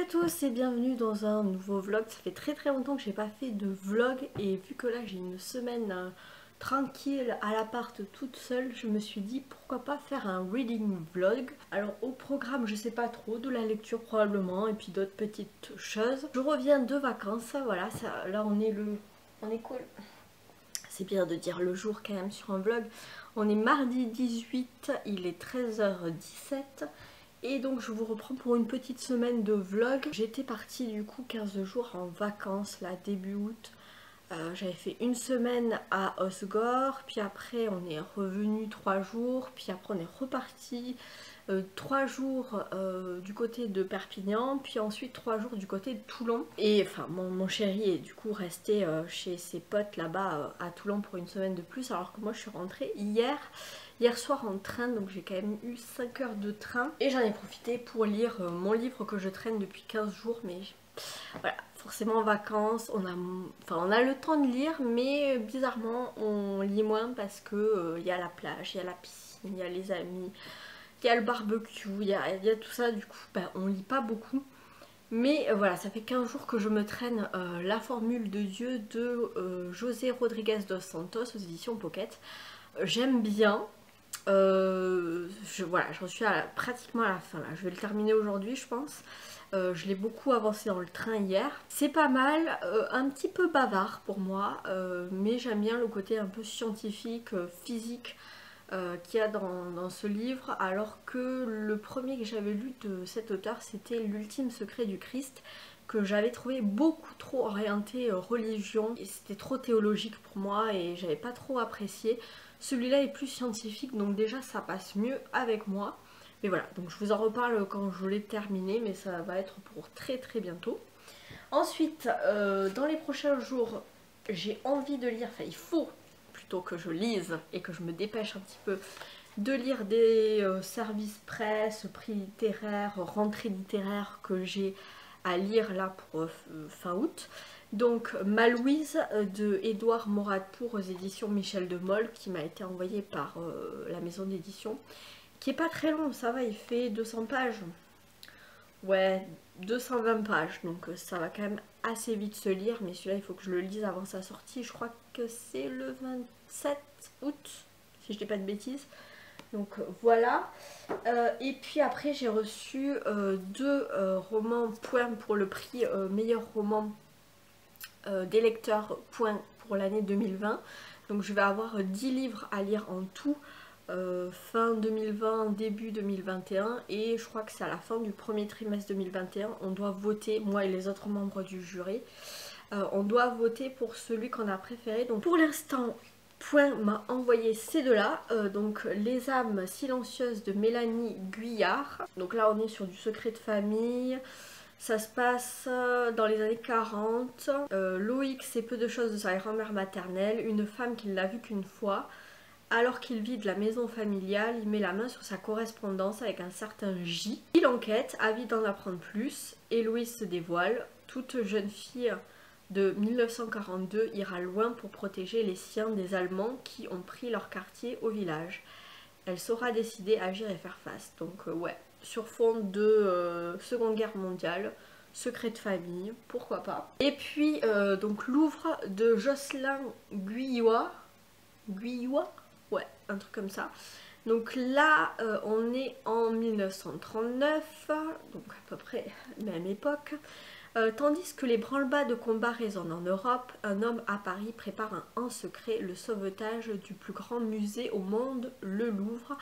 tous et bienvenue dans un nouveau vlog. Ça fait très longtemps que j'ai pas fait de vlog et vu que là j'ai une semaine tranquille à l'appart toute seule, je me suis dit pourquoi pas faire un reading vlog. Alors au programme je sais pas trop, de la lecture probablement et puis d'autres petites choses. Je reviens de vacances, voilà, là on est cool. C'est bien de dire le jour quand même sur un vlog. On est mardi 18, il est 13h17. Et donc je vous reprends pour une petite semaine de vlog. J'étais partie du coup 15 jours en vacances là début août. J'avais fait une semaine à Osgore, puis après on est revenu 3 jours, puis après on est reparti 3 jours du côté de Perpignan, puis ensuite 3 jours du côté de Toulon. Et enfin mon chéri est du coup resté chez ses potes là-bas à Toulon pour une semaine de plus, alors que moi je suis rentrée hier soir en train, donc j'ai quand même eu 5 heures de train. Et j'en ai profité pour lire mon livre que je traîne depuis 15 jours, mais voilà, forcément en vacances, on a le temps de lire, mais bizarrement on lit moins parce que y a la plage, il y a la piscine, il y a les amis, il y a le barbecue, il y a tout ça, du coup on lit pas beaucoup. Mais voilà, ça fait 15 jours que je me traîne La Formule de Dieu de José Rodriguez dos Santos aux éditions Pocket. J'aime bien. Voilà, j'en suis pratiquement à la fin là. Je vais le terminer aujourd'hui je pense. Je l'ai beaucoup avancé dans le train hier. C'est pas mal, un petit peu bavard pour moi, mais j'aime bien le côté un peu scientifique, physique qu'il y a dans ce livre, alors que le premier que j'avais lu de cet auteur c'était L'Ultime Secret du Christ, que j'avais trouvé beaucoup trop orienté religion, et c'était trop théologique pour moi et j'avais pas trop apprécié. Celui-là est plus scientifique, donc déjà ça passe mieux avec moi. Mais voilà, donc je vous en reparle quand je l'ai terminé, mais ça va être pour très bientôt. Ensuite, dans les prochains jours, j'ai envie de lire, enfin il faut plutôt que je lise et que je me dépêche un petit peu de lire des services presse, prix littéraires, rentrées littéraires que j'ai à lire là pour fin août. Donc Ma Louise de Édouard Moradpour aux éditions Michel de Mol, qui m'a été envoyé par la maison d'édition, qui est pas très long, ça va, il fait 200 pages. Ouais, 220 pages, donc ça va quand même assez vite se lire, mais celui-là il faut que je le lise avant sa sortie, je crois que c'est le 27 août, si je dis pas de bêtises. Donc voilà. Et puis après j'ai reçu deux romans Point pour le prix meilleur roman des lecteurs Point pour l'année 2020. Donc je vais avoir 10 livres à lire en tout. Fin 2020, début 2021, et je crois que c'est à la fin du premier trimestre 2021, on doit voter, moi et les autres membres du jury, on doit voter pour celui qu'on a préféré. Donc pour l'instant, Point m'a envoyé ces deux-là, donc Les âmes silencieuses de Mélanie Guyard. Donc là on est sur du secret de famille. Ça se passe dans les années 40. Loïc sait peu de choses de sa grand-mère maternelle, une femme qui ne l'a vue qu'une fois. Alors qu'il vide la maison familiale, il met la main sur sa correspondance avec un certain J. Il enquête, avide d'en apprendre plus, et Louise se dévoile. Toute jeune fille de 1942 ira loin pour protéger les siens des Allemands qui ont pris leur quartier au village. Elle saura décider, agir et faire face. Donc ouais, sur fond de Seconde Guerre mondiale, secret de famille, pourquoi pas. Et puis donc Louvre de Jocelyn Guyot. Ouais, un truc comme ça. Donc là, on est en 1939, donc à peu près même époque. Tandis que les branle-bas de combat résonnent en Europe, un homme à Paris prépare en secret le sauvetage du plus grand musée au monde, le Louvre.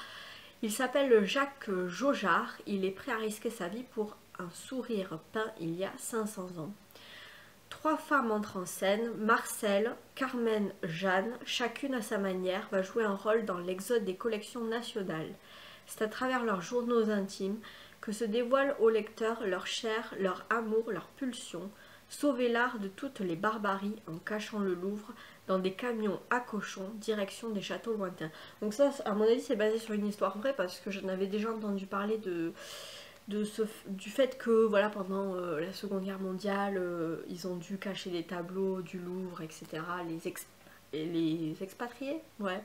Il s'appelle Jacques Jaujard, il est prêt à risquer sa vie pour un sourire peint il y a 500 ans. 3 femmes entrent en scène, Marcel, Carmen, Jeanne, chacune à sa manière va jouer un rôle dans l'exode des collections nationales. C'est à travers leurs journaux intimes que se dévoilent aux lecteurs leur chair, leur amour, leur pulsion, sauver l'art de toutes les barbaries en cachant le Louvre dans des camions à cochons, direction des châteaux lointains. Donc ça, à mon avis, c'est basé sur une histoire vraie parce que j'en avais déjà entendu parler du fait que voilà, pendant la Seconde Guerre mondiale, ils ont dû cacher les tableaux du Louvre, etc. Les expatriés, ouais.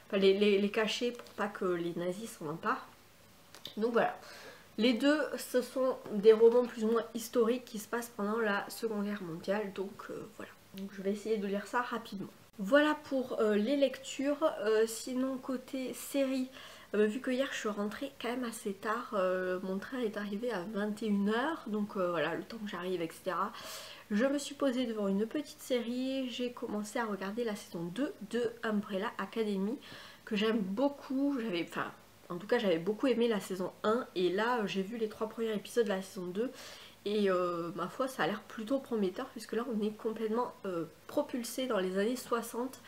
Enfin, les cacher pour pas que les nazis s'en emparent. Donc voilà. Les deux, ce sont des romans plus ou moins historiques qui se passent pendant la Seconde Guerre mondiale, donc voilà. Donc je vais essayer de lire ça rapidement. Voilà pour les lectures. Sinon côté série, vu que hier je suis rentrée quand même assez tard, mon train est arrivé à 21h, donc voilà, le temps que j'arrive, etc. Je me suis posée devant une petite série, j'ai commencé à regarder la saison 2 de Umbrella Academy, que j'aime beaucoup. En tout cas j'avais beaucoup aimé la saison 1, et là j'ai vu les 3 premiers épisodes de la saison 2, et ma foi ça a l'air plutôt prometteur, puisque là on est complètement propulsé dans les années 60,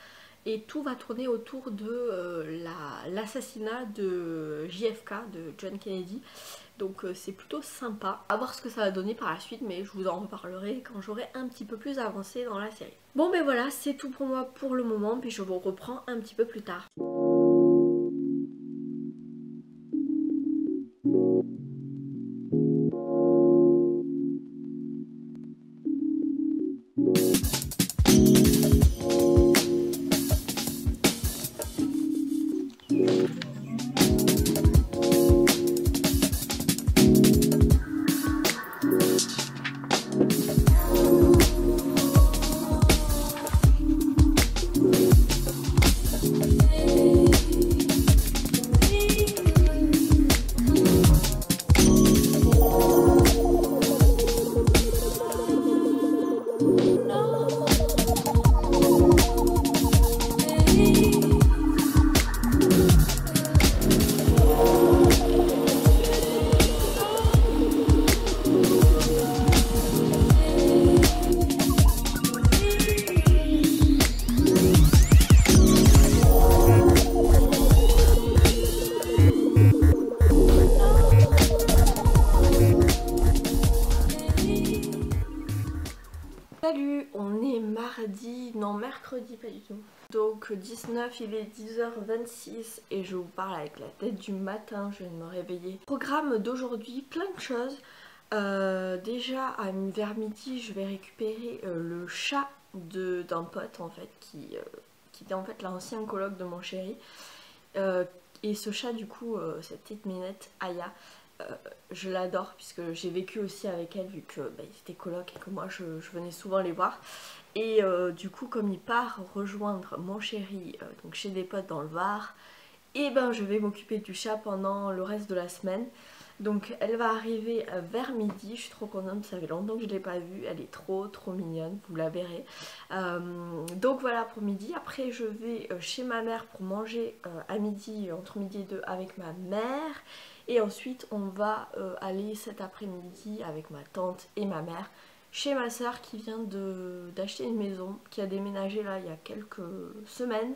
et tout va tourner autour de l'assassinat de JFK, de John Kennedy. Donc c'est plutôt sympa. À voir ce que ça va donner par la suite, mais je vous en reparlerai quand j'aurai un petit peu plus avancé dans la série. Bon ben voilà, c'est tout pour moi pour le moment, puis je vous reprends un petit peu plus tard. Salut, on est mardi, non mercredi pas du tout. Donc 19, il est 10h26 et je vous parle avec la tête du matin, je viens de me réveiller. Programme d'aujourd'hui, plein de choses. Déjà vers midi je vais récupérer le chat d'un pote en fait qui était en fait l'ancien coloc de mon chéri. Et ce chat du coup, cette petite minette Aya, je l'adore puisque j'ai vécu aussi avec elle, vu que ils étaient coloc et que moi je venais souvent les voir. Et du coup comme il part rejoindre mon chéri donc chez des potes dans le Var, et ben je vais m'occuper du chat pendant le reste de la semaine. Donc elle va arriver vers midi, je suis trop contente, ça fait longtemps que je ne l'ai pas vue, elle est trop mignonne, vous la verrez. Donc voilà pour midi. Après je vais chez ma mère pour manger à midi, entre midi et 2 avec ma mère. Et ensuite on va aller cet après-midi avec ma tante et ma mère chez ma soeur qui vient d'acheter une maison, qui a déménagé là il y a quelques semaines.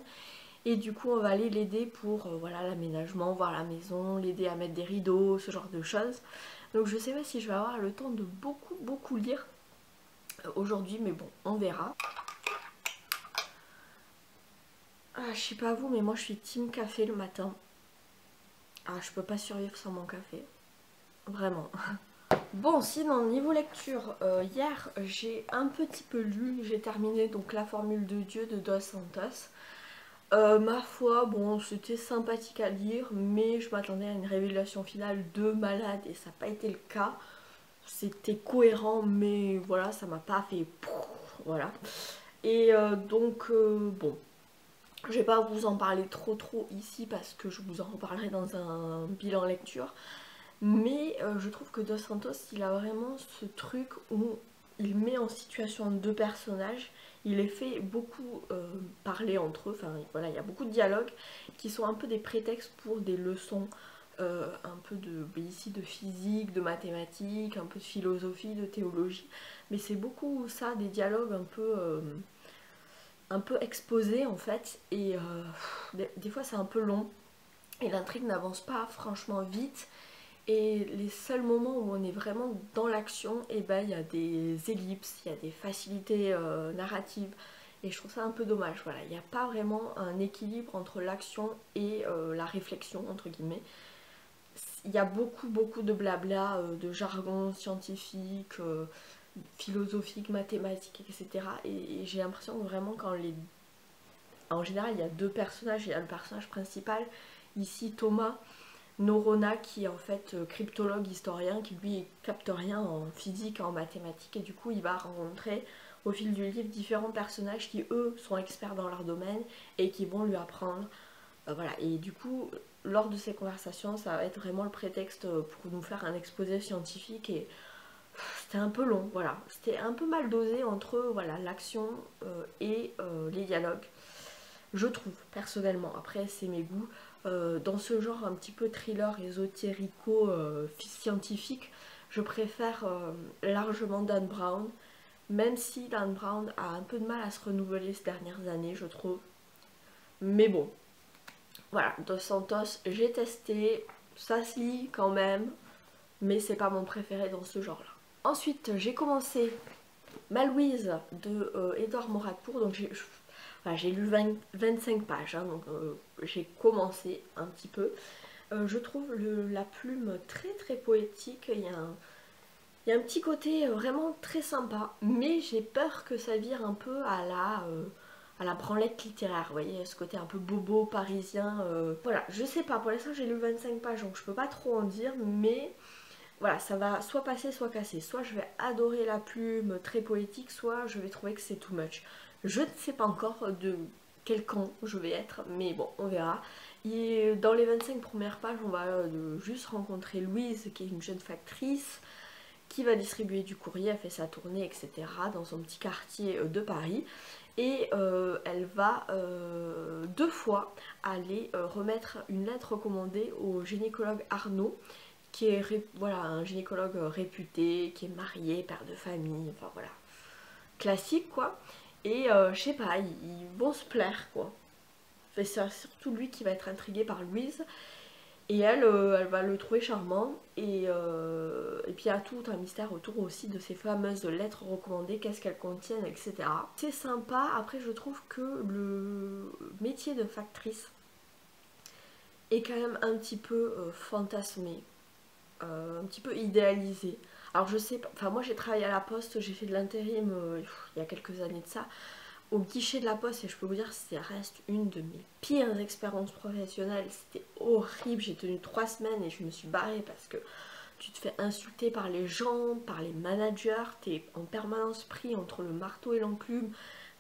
Et du coup on va aller l'aider pour voilà, l'aménagement, voir la maison, l'aider à mettre des rideaux, ce genre de choses. Donc je sais pas si je vais avoir le temps de beaucoup lire aujourd'hui, mais bon, on verra. Ah, je sais pas vous, mais moi je suis team café le matin. Ah, je peux pas survivre sans mon café. Vraiment. Bon, sinon niveau lecture, hier j'ai un petit peu lu, j'ai terminé donc La Formule de Dieu de Dos Santos. Ma foi, bon, c'était sympathique à lire, mais je m'attendais à une révélation finale de malade et ça n'a pas été le cas. C'était cohérent, mais voilà, ça m'a pas fait... Voilà. Et donc, bon, je vais pas vous en parler trop ici parce que je vous en reparlerai dans un bilan lecture. Mais je trouve que Dos Santos, il a vraiment ce truc où il met en situation deux personnages. Il les fait beaucoup parler entre eux, enfin voilà, il y a beaucoup de dialogues qui sont un peu des prétextes pour des leçons un peu ici de physique, de mathématiques, un peu de philosophie, de théologie. Mais c'est beaucoup ça, des dialogues un peu exposés en fait. Et des fois c'est un peu long et l'intrigue n'avance pas franchement vite. Et les seuls moments où on est vraiment dans l'action, et ben il y a des ellipses, il y a des facilités narratives. Et je trouve ça un peu dommage. Voilà, il n'y a pas vraiment un équilibre entre l'action et la réflexion, entre guillemets. Il y a beaucoup de blabla, de jargon scientifique, philosophique, mathématique, etc. Et j'ai l'impression que vraiment en général, il y a deux personnages. Il y a le personnage principal, ici Thomas, Norona qui est en fait cryptologue historien, qui lui capte rien en physique, en mathématiques, et du coup il va rencontrer au fil du livre différents personnages qui eux sont experts dans leur domaine et qui vont lui apprendre. Voilà, et du coup lors de ces conversations ça va être vraiment le prétexte pour nous faire un exposé scientifique et c'était un peu long, voilà, c'était un peu mal dosé entre voilà, l'action et les dialogues. Je trouve, personnellement, après c'est mes goûts, dans ce genre un petit peu thriller ésotérico scientifique, je préfère largement Dan Brown, même si Dan Brown a un peu de mal à se renouveler ces dernières années, je trouve. Mais bon, voilà, Dos Santos, j'ai testé, ça se lit quand même, mais c'est pas mon préféré dans ce genre-là. Ensuite, j'ai commencé Ma Louise de Édouard Moratpour, donc j'ai lu 25 pages, hein, donc j'ai commencé un petit peu. Je trouve la plume très très poétique, il y a un petit côté vraiment très sympa, mais j'ai peur que ça vire un peu à la branlette littéraire, vous voyez, ce côté un peu bobo parisien. Voilà, je sais pas, pour l'instant j'ai lu 25 pages, donc je peux pas trop en dire, mais voilà, ça va soit passer, soit casser. Soit je vais adorer la plume très poétique, soit je vais trouver que c'est too much. Je ne sais pas encore de quel camp je vais être, mais bon, on verra. Et dans les 25 premières pages, on va juste rencontrer Louise, qui est une jeune factrice, qui va distribuer du courrier, elle fait sa tournée, etc., dans son petit quartier de Paris. Et elle va 2 fois aller remettre une lettre recommandée au gynécologue Arnaud, qui est voilà, un gynécologue réputé, qui est marié, père de famille, enfin voilà, classique quoi. Et je sais pas, ils vont se plaire quoi. Enfin, c'est surtout lui qui va être intrigué par Louise. Et elle, elle va le trouver charmant. Et puis il y a tout un mystère autour aussi de ces fameuses lettres recommandées, qu'est-ce qu'elles contiennent, etc. C'est sympa. Après, je trouve que le métier de factrice est quand même un petit peu fantasmé. Un petit peu idéalisé. Alors je sais pas, enfin moi j'ai travaillé à la poste, j'ai fait de l'intérim il y a quelques années de ça, au guichet de la poste, et je peux vous dire que ça reste une de mes pires expériences professionnelles, c'était horrible, j'ai tenu 3 semaines et je me suis barrée parce que tu te fais insulter par les gens, par les managers, t'es en permanence pris entre le marteau et l'enclume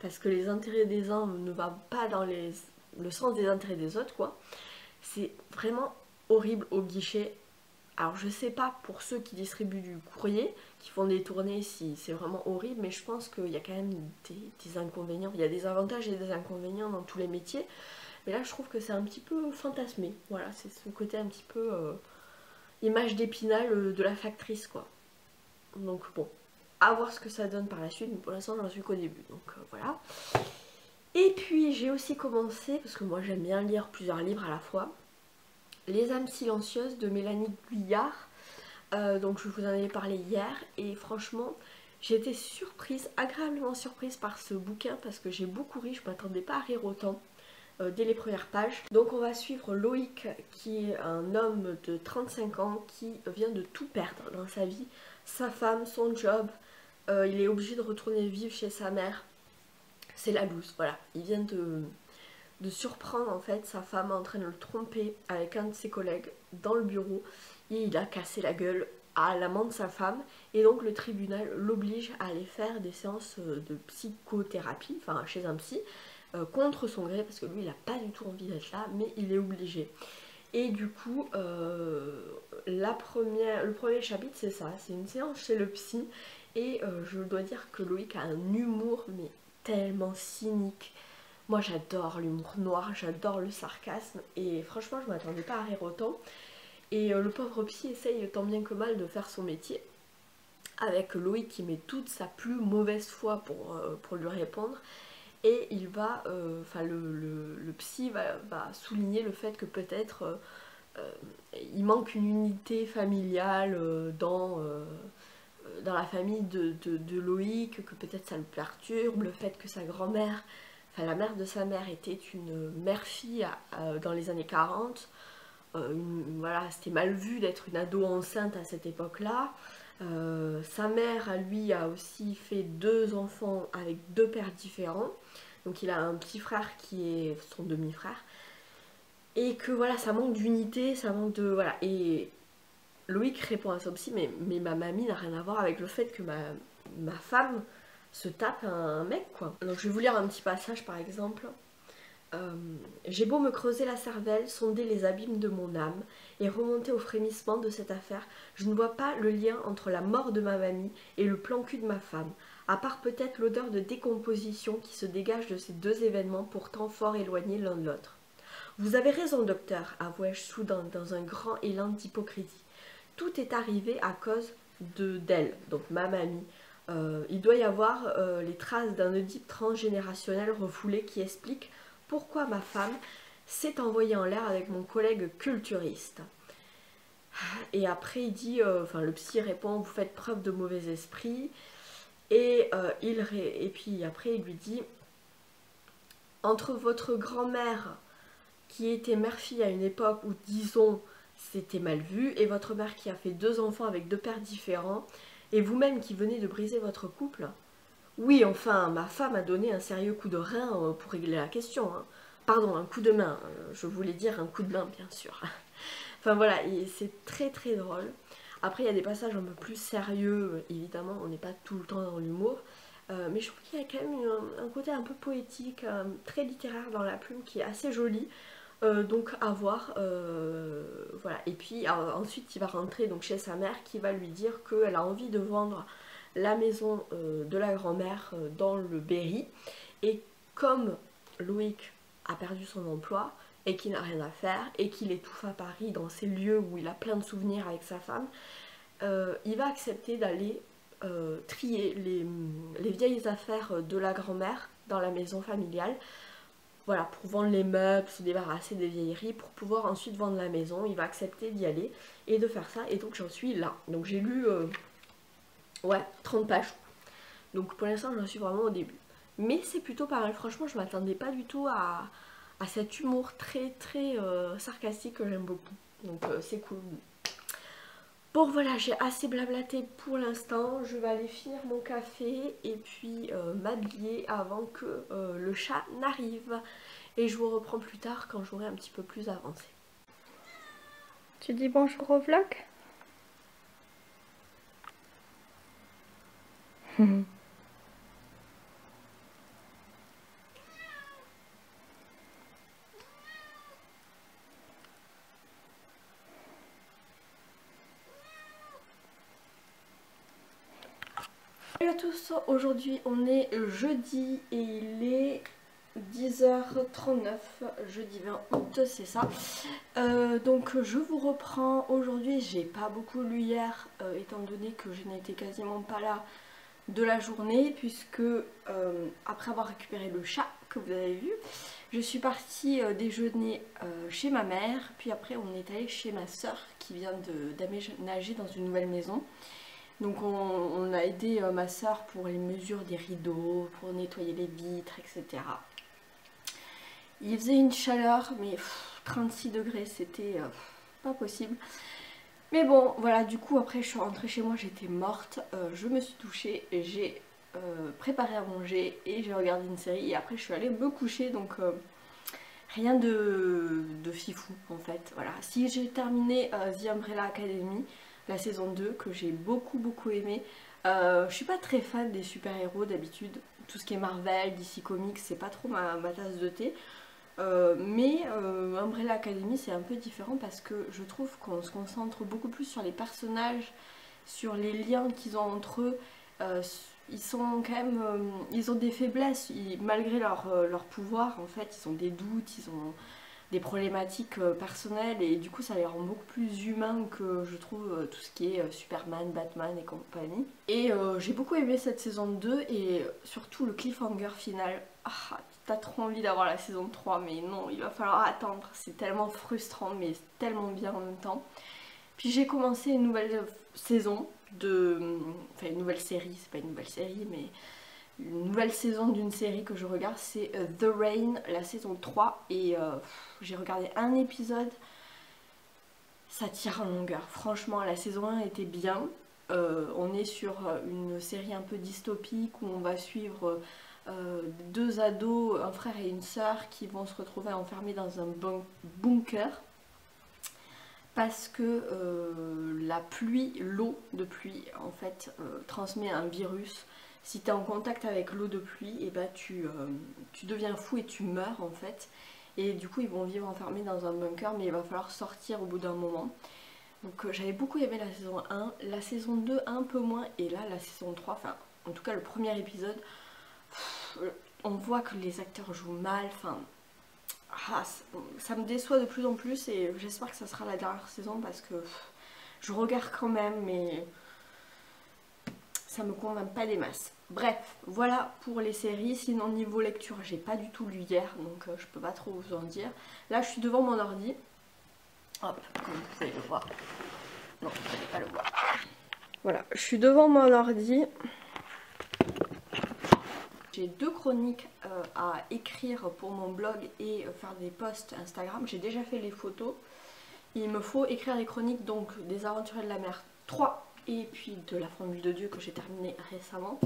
parce que les intérêts des uns ne vont pas dans le sens des intérêts des autres quoi. C'est vraiment horrible au guichet. Alors je sais pas pour ceux qui distribuent du courrier, qui font des tournées, si c'est vraiment horrible, mais je pense qu'il y a quand même des inconvénients. Il y a des avantages et des inconvénients dans tous les métiers. Mais là je trouve que c'est un petit peu fantasmé. Voilà, c'est ce côté un petit peu image d'Épinal de la factrice quoi. Donc bon, à voir ce que ça donne par la suite, mais pour l'instant j'en suis qu'au début. Donc voilà. Et puis j'ai aussi commencé, parce que moi j'aime bien lire plusieurs livres à la fois, Les âmes silencieuses de Mélanie Guyard. Donc je vous en ai parlé hier et franchement j'ai été surprise, agréablement surprise par ce bouquin parce que j'ai beaucoup ri, je ne m'attendais pas à rire autant dès les premières pages. Donc on va suivre Loïc qui est un homme de 35 ans qui vient de tout perdre dans sa vie, sa femme, son job, il est obligé de retourner vivre chez sa mère, c'est la loose, voilà, il vient de surprendre en fait sa femme en train de le tromper avec un de ses collègues dans le bureau et il a cassé la gueule à l'amant de sa femme et donc le tribunal l'oblige à aller faire des séances de psychothérapie, enfin chez un psy, contre son gré parce que lui il n'a pas du tout envie d'être là mais il est obligé. Et du coup, le premier chapitre c'est ça, c'est une séance chez le psy et je dois dire que Loïc a un humour mais tellement cynique. Moi j'adore l'humour noir, j'adore le sarcasme et franchement je m'attendais pas à rire autant. Et le pauvre psy essaye tant bien que mal de faire son métier avec Loïc qui met toute sa plus mauvaise foi pour lui répondre. Et il va, enfin le psy va souligner le fait que peut-être il manque une unité familiale dans la famille de Loïc, que peut-être ça le perturbe, le fait que sa grand-mère, enfin la mère de sa mère était une mère-fille dans les années 40. Voilà, c'était mal vu d'être une ado enceinte à cette époque-là. Sa mère, à lui, a aussi fait 2 enfants avec 2 pères différents. Donc il a un petit frère qui est son demi-frère. et que voilà, ça manque d'unité, ça manque de... Voilà, et Loïc répond à ça aussi, mais ma mamie n'a rien à voir avec le fait que ma femme se tape un mec, quoi. Donc je vais vous lire un petit passage par exemple. J'ai beau me creuser la cervelle, sonder les abîmes de mon âme et remonter au frémissement de cette affaire, je ne vois pas le lien entre la mort de ma mamie et le plan cul de ma femme, à part peut-être l'odeur de décomposition qui se dégage de ces deux événements pourtant fort éloignés l'un de l'autre. Vous avez raison, docteur, avouai-je soudain dans un grand élan d'hypocrisie. Tout est arrivé à cause d'elle, donc ma mamie. Il doit y avoir les traces d'un Oedipe transgénérationnel refoulé qui explique pourquoi ma femme s'est envoyée en l'air avec mon collègue culturiste. Et après il dit, le psy répond, vous faites preuve de mauvais esprit. Et puis après il lui dit, entre votre grand-mère qui était mère-fille à une époque où, disons, c'était mal vu, et votre mère qui a fait 2 enfants avec 2 pères différents, et vous-même qui venez de briser votre couple. Oui, enfin, ma femme a donné un sérieux coup de rein pour régler la question. Hein. Pardon, un coup de main. Je voulais dire un coup de main, bien sûr. Enfin voilà, c'est très très drôle. Après, il y a des passages un peu plus sérieux, évidemment, on n'est pas tout le temps dans l'humour. Mais je trouve qu'il y a quand même un côté un peu poétique, très littéraire dans la plume qui est assez joli. Donc à voir, voilà. Et puis ensuite il va rentrer donc chez sa mère qui va lui dire qu'elle a envie de vendre la maison de la grand-mère dans le Berry. Et comme Loïc a perdu son emploi et qu'il n'a rien à faire et qu'il étouffe à Paris dans ces lieux où il a plein de souvenirs avec sa femme, il va accepter d'aller trier les vieilles affaires de la grand-mère dans la maison familiale. Voilà, pour vendre les meubles, se débarrasser des vieilleries, pour pouvoir ensuite vendre la maison. Il va accepter d'y aller et de faire ça. Et donc j'en suis là. Donc j'ai lu 30 pages. Donc pour l'instant j'en suis vraiment au début. Mais c'est plutôt pas mal. Franchement je m'attendais pas du tout à cet humour très très sarcastique que j'aime beaucoup. Donc c'est cool. Bon voilà, j'ai assez blablaté pour l'instant. Je vais aller finir mon café et puis m'habiller avant que le chat n'arrive. Et je vous reprends plus tard quand j'aurai un petit peu plus avancé. Tu dis bonjour au vlog? Salut à tous, aujourd'hui on est jeudi et il est 10h39, jeudi 20 août, c'est ça. Donc je vous reprends aujourd'hui, j'ai pas beaucoup lu hier étant donné que je n'étais quasiment pas là de la journée puisque après avoir récupéré le chat que vous avez vu, je suis partie déjeuner chez ma mère, puis après on est allé chez ma soeur qui vient d'aménager dans une nouvelle maison. Donc on a aidé ma soeur pour les mesures des rideaux, pour nettoyer les vitres, etc. Il faisait une chaleur, mais 36 degrés, c'était pas possible. Mais bon, voilà, du coup après je suis rentrée chez moi, j'étais morte, je me suis douchée, j'ai préparé à manger et j'ai regardé une série et après je suis allée me coucher, donc rien de fifou en fait. Voilà, si j'ai terminé The Umbrella Academy, la saison 2 que j'ai beaucoup aimé. Je suis pas très fan des super-héros d'habitude, tout ce qui est Marvel, DC Comics, c'est pas trop ma tasse de thé. Mais Umbrella Academy c'est un peu différent parce que je trouve qu'on se concentre beaucoup plus sur les personnages, sur les liens qu'ils ont entre eux. Ils sont quand même, ils ont des faiblesses, malgré leur pouvoir en fait, ils ont des doutes, ils ont des problématiques personnelles et du coup ça les rend beaucoup plus humains que je trouve tout ce qui est Superman, Batman et compagnie. Et j'ai beaucoup aimé cette saison 2 et surtout le cliffhanger final. Ah, t'as trop envie d'avoir la saison 3 mais non, il va falloir attendre, c'est tellement frustrant mais tellement bien en même temps. Puis j'ai commencé une nouvelle saison enfin une nouvelle série, c'est pas une nouvelle série mais une nouvelle saison d'une série que je regarde, c'est The Rain, la saison 3 et j'ai regardé un épisode, ça tire en longueur. Franchement la saison 1 était bien, on est sur une série un peu dystopique où on va suivre deux ados, un frère et une sœur qui vont se retrouver enfermés dans un bunker parce que la pluie, l'eau de pluie en fait transmet un virus. Si tu es en contact avec l'eau de pluie, et ben tu deviens fou et tu meurs en fait. Et du coup ils vont vivre enfermés dans un bunker, mais il va falloir sortir au bout d'un moment. Donc j'avais beaucoup aimé la saison 1, la saison 2 un peu moins, et là la saison 3, enfin en tout cas le premier épisode, on voit que les acteurs jouent mal, enfin ça me déçoit de plus en plus et j'espère que ça sera la dernière saison parce que je regarde quand même mais ça me convainc pas des masses. Bref, voilà pour les séries. Sinon niveau lecture j'ai pas du tout lu hier donc je peux pas trop vous en dire. Là je suis devant mon ordi. Hop, comme vous allez le voir. Non, vous n'allez pas le voir. Voilà, je suis devant mon ordi. J'ai 2 chroniques à écrire pour mon blog et faire des posts Instagram. J'ai déjà fait les photos. Il me faut écrire les chroniques donc des Aventuriers de la Mer 3 et puis de la Formule de Dieu que j'ai terminé récemment.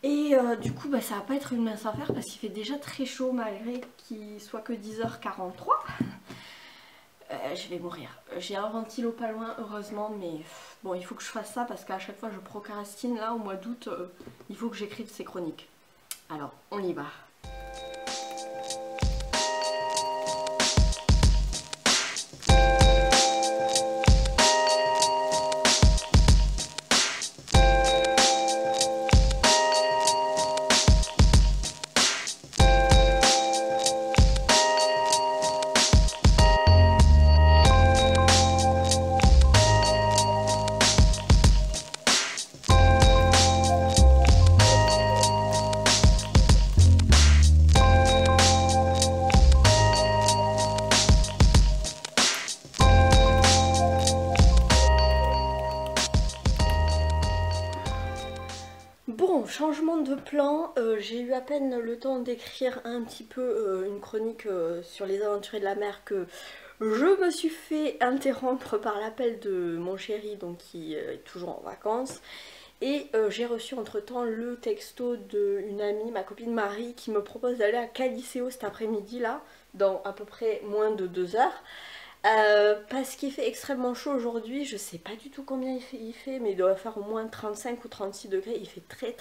Et du coup ça va pas être une mince affaire parce qu'il fait déjà très chaud malgré qu'il soit que 10h43. Je vais mourir. J'ai un ventilo pas loin heureusement mais bon il faut que je fasse ça parce qu'à chaque fois je procrastine. Là au mois d'août il faut que j'écrive ces chroniques. Alors on y va. Bon, changement de plan, j'ai eu à peine le temps d'écrire un petit peu une chronique sur les Aventuriers de la Mer que je me suis fait interrompre par l'appel de mon chéri donc qui est toujours en vacances. Et j'ai reçu entre temps le texto d'une amie, ma copine Marie, qui me propose d'aller à Caliceo cet après-midi là, dans à peu près moins de 2 heures. Parce qu'il fait extrêmement chaud aujourd'hui, je sais pas du tout combien il fait, mais il doit faire au moins 35 ou 36 degrés, il fait très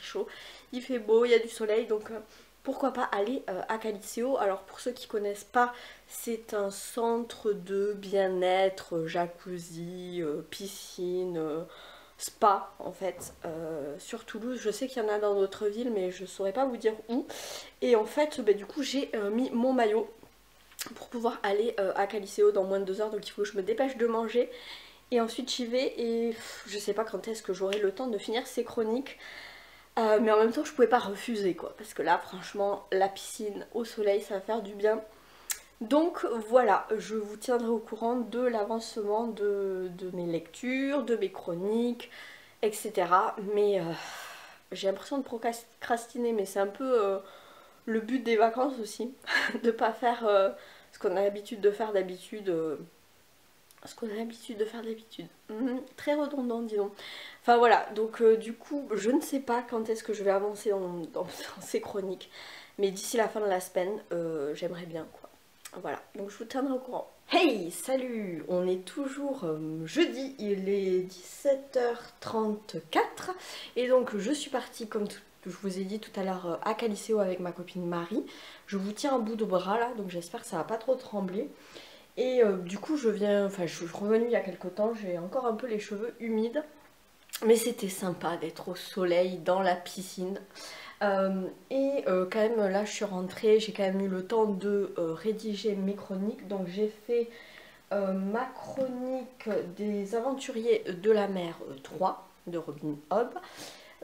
chaud, il fait beau, il y a du soleil, donc pourquoi pas aller à Caliceo. Alors pour ceux qui connaissent pas, c'est un centre de bien-être, jacuzzi, piscine, spa en fait, sur Toulouse. Je sais qu'il y en a dans d'autres villes mais je saurais pas vous dire où. Et en fait du coup j'ai mis mon maillot pour pouvoir aller à Caliceo dans moins de 2 heures, donc il faut que je me dépêche de manger et ensuite j'y vais et je sais pas quand est-ce que j'aurai le temps de finir ces chroniques, mais en même temps je pouvais pas refuser quoi, parce que là franchement la piscine au soleil ça va faire du bien. Donc voilà, je vous tiendrai au courant de l'avancement de mes lectures, de mes chroniques, etc. Mais j'ai l'impression de procrastiner, mais c'est un peu le but des vacances aussi, de pas faire ce qu'on a l'habitude de faire d'habitude. Très redondant, disons. Enfin voilà, donc du coup, je ne sais pas quand est-ce que je vais avancer dans ces chroniques, mais d'ici la fin de la semaine, j'aimerais bien quoi. Voilà, donc je vous tiendrai au courant. Hey, salut! On est toujours jeudi, il est 17h34 et donc je suis partie comme je vous ai dit tout à l'heure à Caliceo avec ma copine Marie. Je vous tiens un bout de bras là, donc j'espère que ça va pas trop trembler. Et du coup je suis revenue il y a quelques temps, j'ai encore un peu les cheveux humides. Mais c'était sympa d'être au soleil, dans la piscine. Quand même là je suis rentrée, j'ai quand même eu le temps de rédiger mes chroniques. Donc j'ai fait ma chronique des Aventuriers de la Mer 3 de Robin Hobb.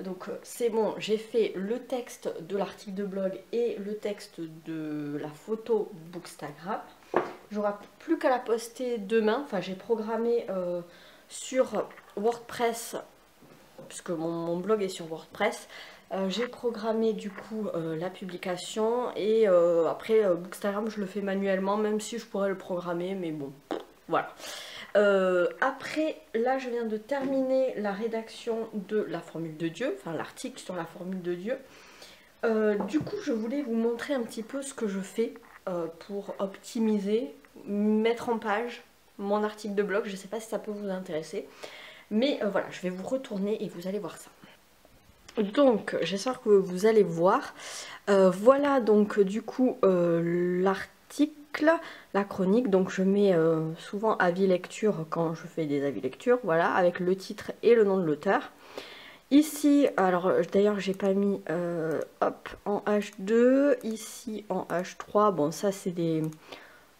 Donc c'est bon, j'ai fait le texte de l'article de blog et le texte de la photo Bookstagram. J'aurai plus qu'à la poster demain. Enfin j'ai programmé sur WordPress, puisque mon blog est sur WordPress. J'ai programmé du coup la publication et après Bookstagram je le fais manuellement, même si je pourrais le programmer, mais bon voilà. Après là je viens de terminer la rédaction de la Formule de Dieu, enfin l'article sur la Formule de Dieu. Du coup, je voulais vous montrer un petit peu ce que je fais pour optimiser, mettre en page mon article de blog. Je ne sais pas si ça peut vous intéresser. Mais voilà, je vais vous retourner et vous allez voir ça. Donc, j'espère que vous allez voir. Voilà donc du coup l'article, la chronique. Donc je mets souvent avis lecture quand je fais des avis lecture. Voilà, avec le titre et le nom de l'auteur. Ici, alors d'ailleurs j'ai pas mis hop, en H2, ici en H3, bon ça c'est des...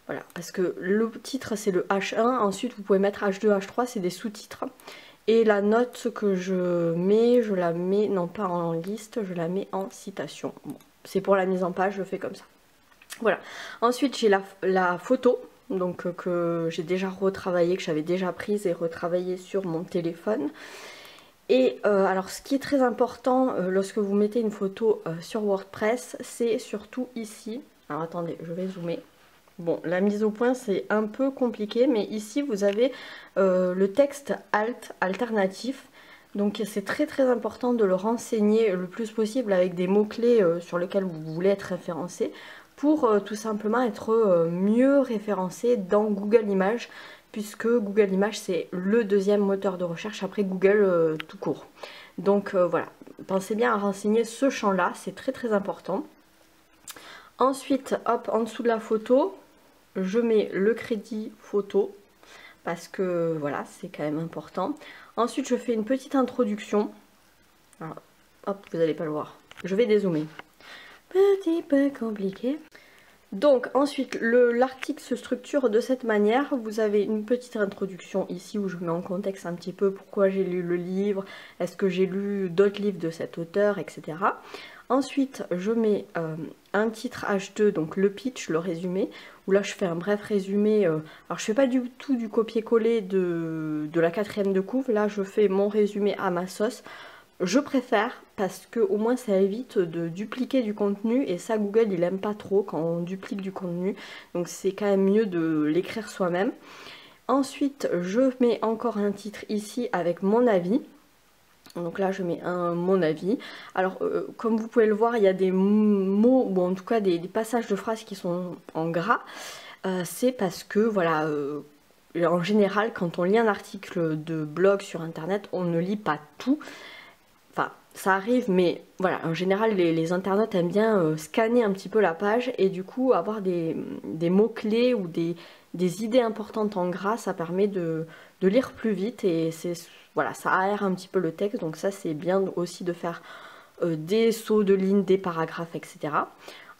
Voilà, parce que le titre c'est le H1, ensuite vous pouvez mettre H2, H3, c'est des sous-titres. Et la note que je la mets, non pas en liste, je la mets en citation. Bon, c'est pour la mise en page, je fais comme ça. Voilà, ensuite j'ai la photo, donc que j'ai déjà retravaillée, que j'avais déjà prise et retravaillée sur mon téléphone. Et alors ce qui est très important lorsque vous mettez une photo sur WordPress, c'est surtout ici. Alors attendez, je vais zoomer. Bon, la mise au point c'est un peu compliqué, mais ici vous avez le texte alt, alternatif. Donc c'est très très important de le renseigner le plus possible avec des mots-clés sur lesquels vous voulez être référencé pour tout simplement être mieux référencé dans Google Images, puisque Google Images c'est le deuxième moteur de recherche après Google tout court. Donc voilà, pensez bien à renseigner ce champ-là, c'est très très important. Ensuite, hop, en dessous de la photo, je mets le crédit photo, parce que voilà, c'est quand même important. Ensuite, je fais une petite introduction. Alors, hop, vous n'allez pas le voir. Je vais dézoomer. Petit peu compliqué. Donc ensuite l'article se structure de cette manière. Vous avez une petite introduction ici où je mets en contexte un petit peu pourquoi j'ai lu le livre, est-ce que j'ai lu d'autres livres de cet auteur, etc. Ensuite je mets un titre H2, donc le pitch, le résumé, où là je fais un bref résumé. Alors je fais pas du tout du copier-coller de la 4e de couve, là je fais mon résumé à ma sauce. Je préfère parce que au moins ça évite de dupliquer du contenu, et ça Google il aime pas trop quand on duplique du contenu, donc c'est quand même mieux de l'écrire soi-même. Ensuite je mets encore un titre ici avec mon avis. Donc là je mets mon avis. Alors comme vous pouvez le voir, il y a des mots ou en tout cas des passages de phrases qui sont en gras. C'est parce que voilà, en général quand on lit un article de blog sur internet, on ne lit pas tout. Enfin, ça arrive, mais voilà, en général, les internautes aiment bien scanner un petit peu la page et du coup, avoir des mots-clés ou des idées importantes en gras, ça permet de lire plus vite et voilà, ça aère un petit peu le texte. Donc ça, c'est bien aussi de faire des sauts de lignes, des paragraphes, etc.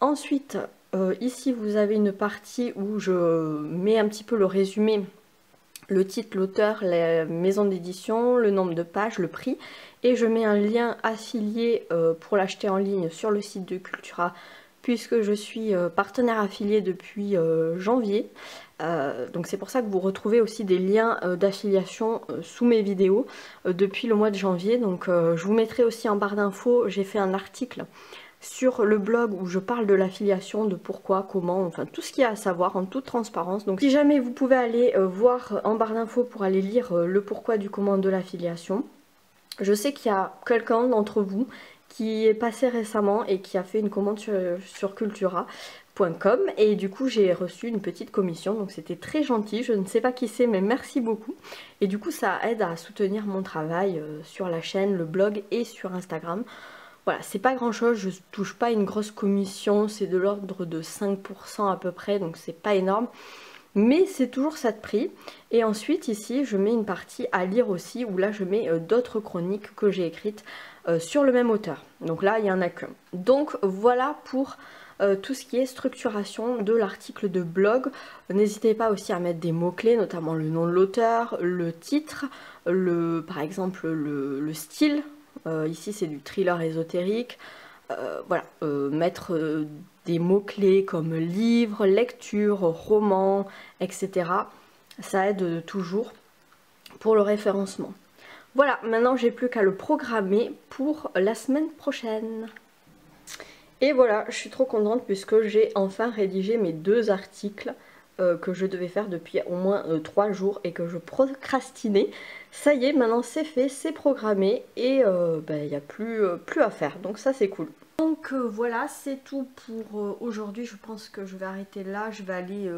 Ensuite, ici, vous avez une partie où je mets un petit peu le résumé. Le titre, l'auteur, la maison d'édition, le nombre de pages, le prix, et je mets un lien affilié pour l'acheter en ligne sur le site de Cultura, puisque je suis partenaire affilié depuis janvier. Donc c'est pour ça que vous retrouvez aussi des liens d'affiliation sous mes vidéos depuis le mois de janvier. Donc je vous mettrai aussi en barre d'infos, j'ai fait un article sur le blog où je parle de l'affiliation, de pourquoi, comment, enfin tout ce qu'il y a à savoir en toute transparence. Donc si jamais vous pouvez aller voir en barre d'infos pour aller lire le pourquoi du comment de l'affiliation. Je sais qu'il y a quelqu'un d'entre vous qui est passé récemment et qui a fait une commande sur cultura.com et du coup j'ai reçu une petite commission, donc c'était très gentil. Je ne sais pas qui c'est mais merci beaucoup, et du coup ça aide à soutenir mon travail sur la chaîne, le blog et sur Instagram. Voilà, c'est pas grand chose, je touche pas une grosse commission, c'est de l'ordre de 5% à peu près, donc c'est pas énorme. Mais c'est toujours ça de prix. Et ensuite ici je mets une partie à lire aussi, où là je mets d'autres chroniques que j'ai écrites sur le même auteur. Donc là il y en a qu'un. Donc voilà pour tout ce qui est structuration de l'article de blog. N'hésitez pas aussi à mettre des mots-clés, notamment le nom de l'auteur, le titre, par exemple le style. Ici c'est du thriller ésotérique. Voilà, mettre des mots-clés comme livre, lecture, roman, etc. Ça aide toujours pour le référencement. Voilà, maintenant j'ai plus qu'à le programmer pour la semaine prochaine. Et voilà, je suis trop contente puisque j'ai enfin rédigé mes 2 articles que je devais faire depuis au moins 3 jours et que je procrastinais. Ça y est, maintenant c'est fait, c'est programmé et il n'y a plus à faire, donc ça c'est cool. Donc voilà, c'est tout pour aujourd'hui. Je pense que je vais arrêter là. Je vais aller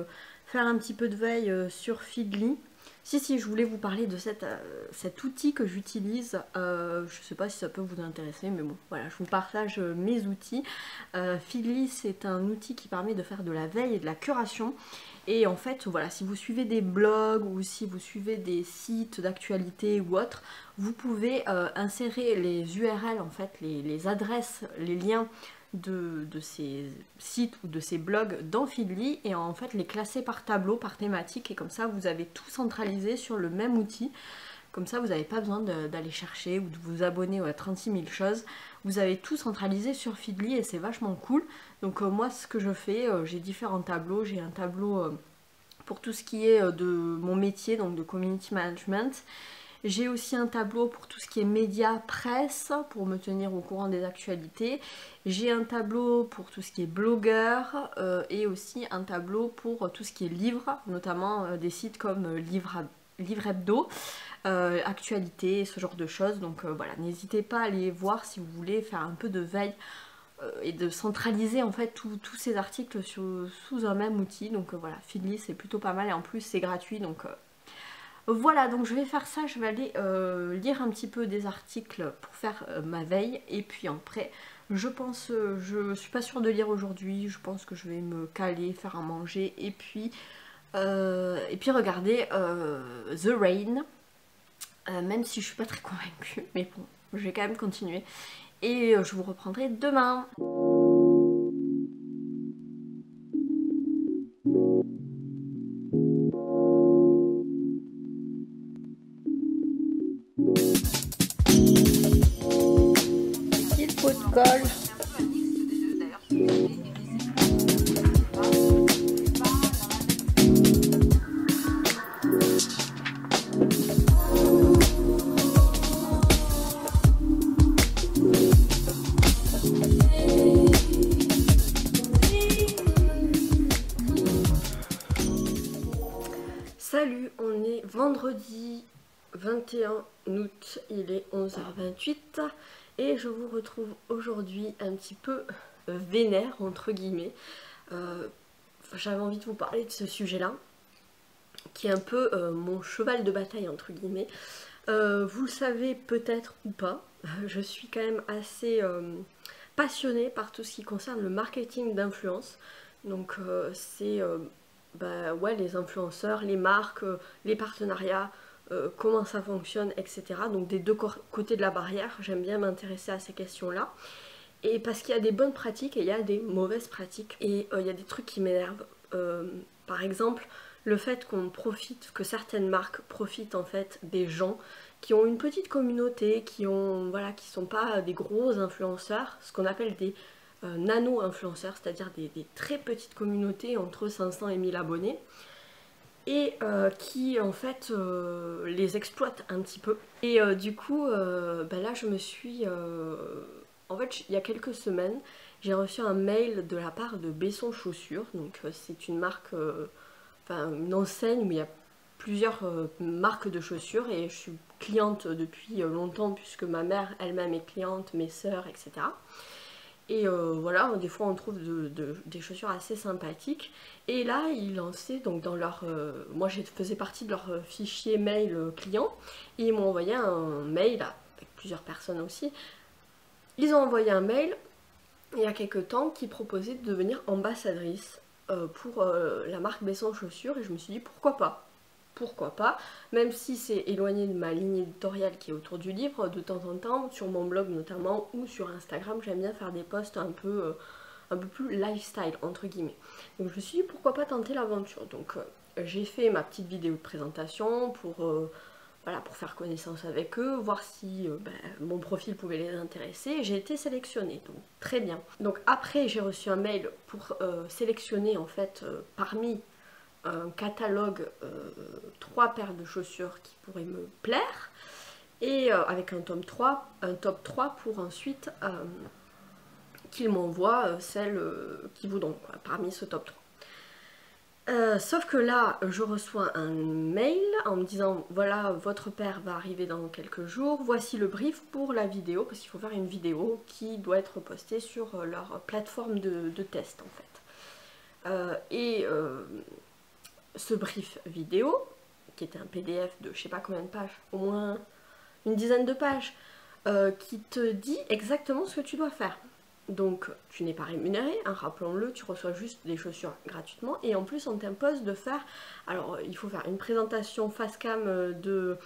faire un petit peu de veille sur Feedly. Si, je voulais vous parler de cet outil que j'utilise. Je ne sais pas si ça peut vous intéresser, mais bon, voilà, je vous partage mes outils. Feedly, c'est un outil qui permet de faire de la veille et de la curation. Et en fait, voilà, si vous suivez des blogs ou si vous suivez des sites d'actualité ou autres, vous pouvez insérer les URL, en fait, les adresses, les liens de ces sites ou de ces blogs dans Feedly et en fait les classer par tableau, par thématique, et comme ça vous avez tout centralisé sur le même outil. Comme ça vous n'avez pas besoin d'aller chercher ou de vous abonner à 36 000 choses. Vous avez tout centralisé sur Feedly et c'est vachement cool. Donc moi ce que je fais, j'ai différents tableaux. J'ai un tableau pour tout ce qui est de mon métier, donc de community management. J'ai aussi un tableau pour tout ce qui est médias, presse, pour me tenir au courant des actualités. J'ai un tableau pour tout ce qui est blogueur et aussi un tableau pour tout ce qui est livres, notamment des sites comme Livre Hebdo, actualité, ce genre de choses. Donc voilà, n'hésitez pas à aller voir si vous voulez faire un peu de veille et de centraliser en fait tous ces articles sous un même outil. Donc voilà, Feedly c'est plutôt pas mal et en plus c'est gratuit, donc voilà, donc je vais faire ça, je vais aller lire un petit peu des articles pour faire ma veille. Et puis après, je pense, je suis pas sûre de lire aujourd'hui, je pense que je vais me caler, faire à manger. Et puis regarder The Rain, même si je suis pas très convaincue. Mais bon, je vais quand même continuer. Et je vous reprendrai demain. Colle. Salut, on est vendredi 21 août, il est 11h28 et je vous retrouve aujourd'hui un petit peu vénère entre guillemets. J'avais envie de vous parler de ce sujet-là, qui est un peu mon cheval de bataille entre guillemets. Vous le savez peut-être ou pas, je suis quand même assez passionnée par tout ce qui concerne le marketing d'influence. Donc c'est ouais, les influenceurs, les marques, les partenariats, comment ça fonctionne, etc. Donc des deux côtés de la barrière, j'aime bien m'intéresser à ces questions-là. Et parce qu'il y a des bonnes pratiques et il y a des mauvaises pratiques. Et il y a des trucs qui m'énervent. Par exemple, le fait qu'on profite, que certaines marques profitent en fait des gens qui ont une petite communauté, qui sont pas des gros influenceurs, ce qu'on appelle des nano-influenceurs, c'est-à-dire des très petites communautés entre 500 et 1000 abonnés, et qui en fait les exploitent un petit peu. Et du coup, là je me suis... en fait, il y a quelques semaines, j'ai reçu un mail de la part de Besson Chaussures, donc c'est une marque, une enseigne où il y a plusieurs marques de chaussures et je suis cliente depuis longtemps puisque ma mère elle-même est cliente, mes sœurs, etc. Et voilà, des fois on trouve des chaussures assez sympathiques. Et là, ils lançaient donc dans leur... moi, je faisais partie de leur fichier mail client. Et ils m'ont envoyé un mail, avec plusieurs personnes aussi. Ils ont envoyé un mail, il y a quelques temps, qui proposait de devenir ambassadrice pour la marque Besson Chaussures. Et je me suis dit, pourquoi pas ? Pourquoi pas, même si c'est éloigné de ma ligne éditoriale qui est autour du livre, de temps en temps, sur mon blog notamment, ou sur Instagram, j'aime bien faire des posts un peu plus lifestyle, entre guillemets. Donc je me suis dit, pourquoi pas tenter l'aventure. Donc j'ai fait ma petite vidéo de présentation pour faire connaissance avec eux, voir si mon profil pouvait les intéresser. J'ai été sélectionnée, donc très bien. Donc après, j'ai reçu un mail pour sélectionner en fait parmi un catalogue, 3 paires de chaussures qui pourraient me plaire, et avec un top 3 pour ensuite qu'ils m'envoient celles qui voudront, parmi ce top 3. Sauf que là, je reçois un mail en me disant voilà, votre père va arriver dans quelques jours, voici le brief pour la vidéo, parce qu'il faut faire une vidéo qui doit être postée sur leur plateforme de test en fait. Ce brief vidéo, qui était un PDF de je sais pas combien de pages, au moins une dizaine de pages, qui te dit exactement ce que tu dois faire. Donc tu n'es pas rémunéré, hein, rappelons-le, tu reçois juste des chaussures gratuitement et en plus on t'impose de faire, alors il faut faire une présentation face cam de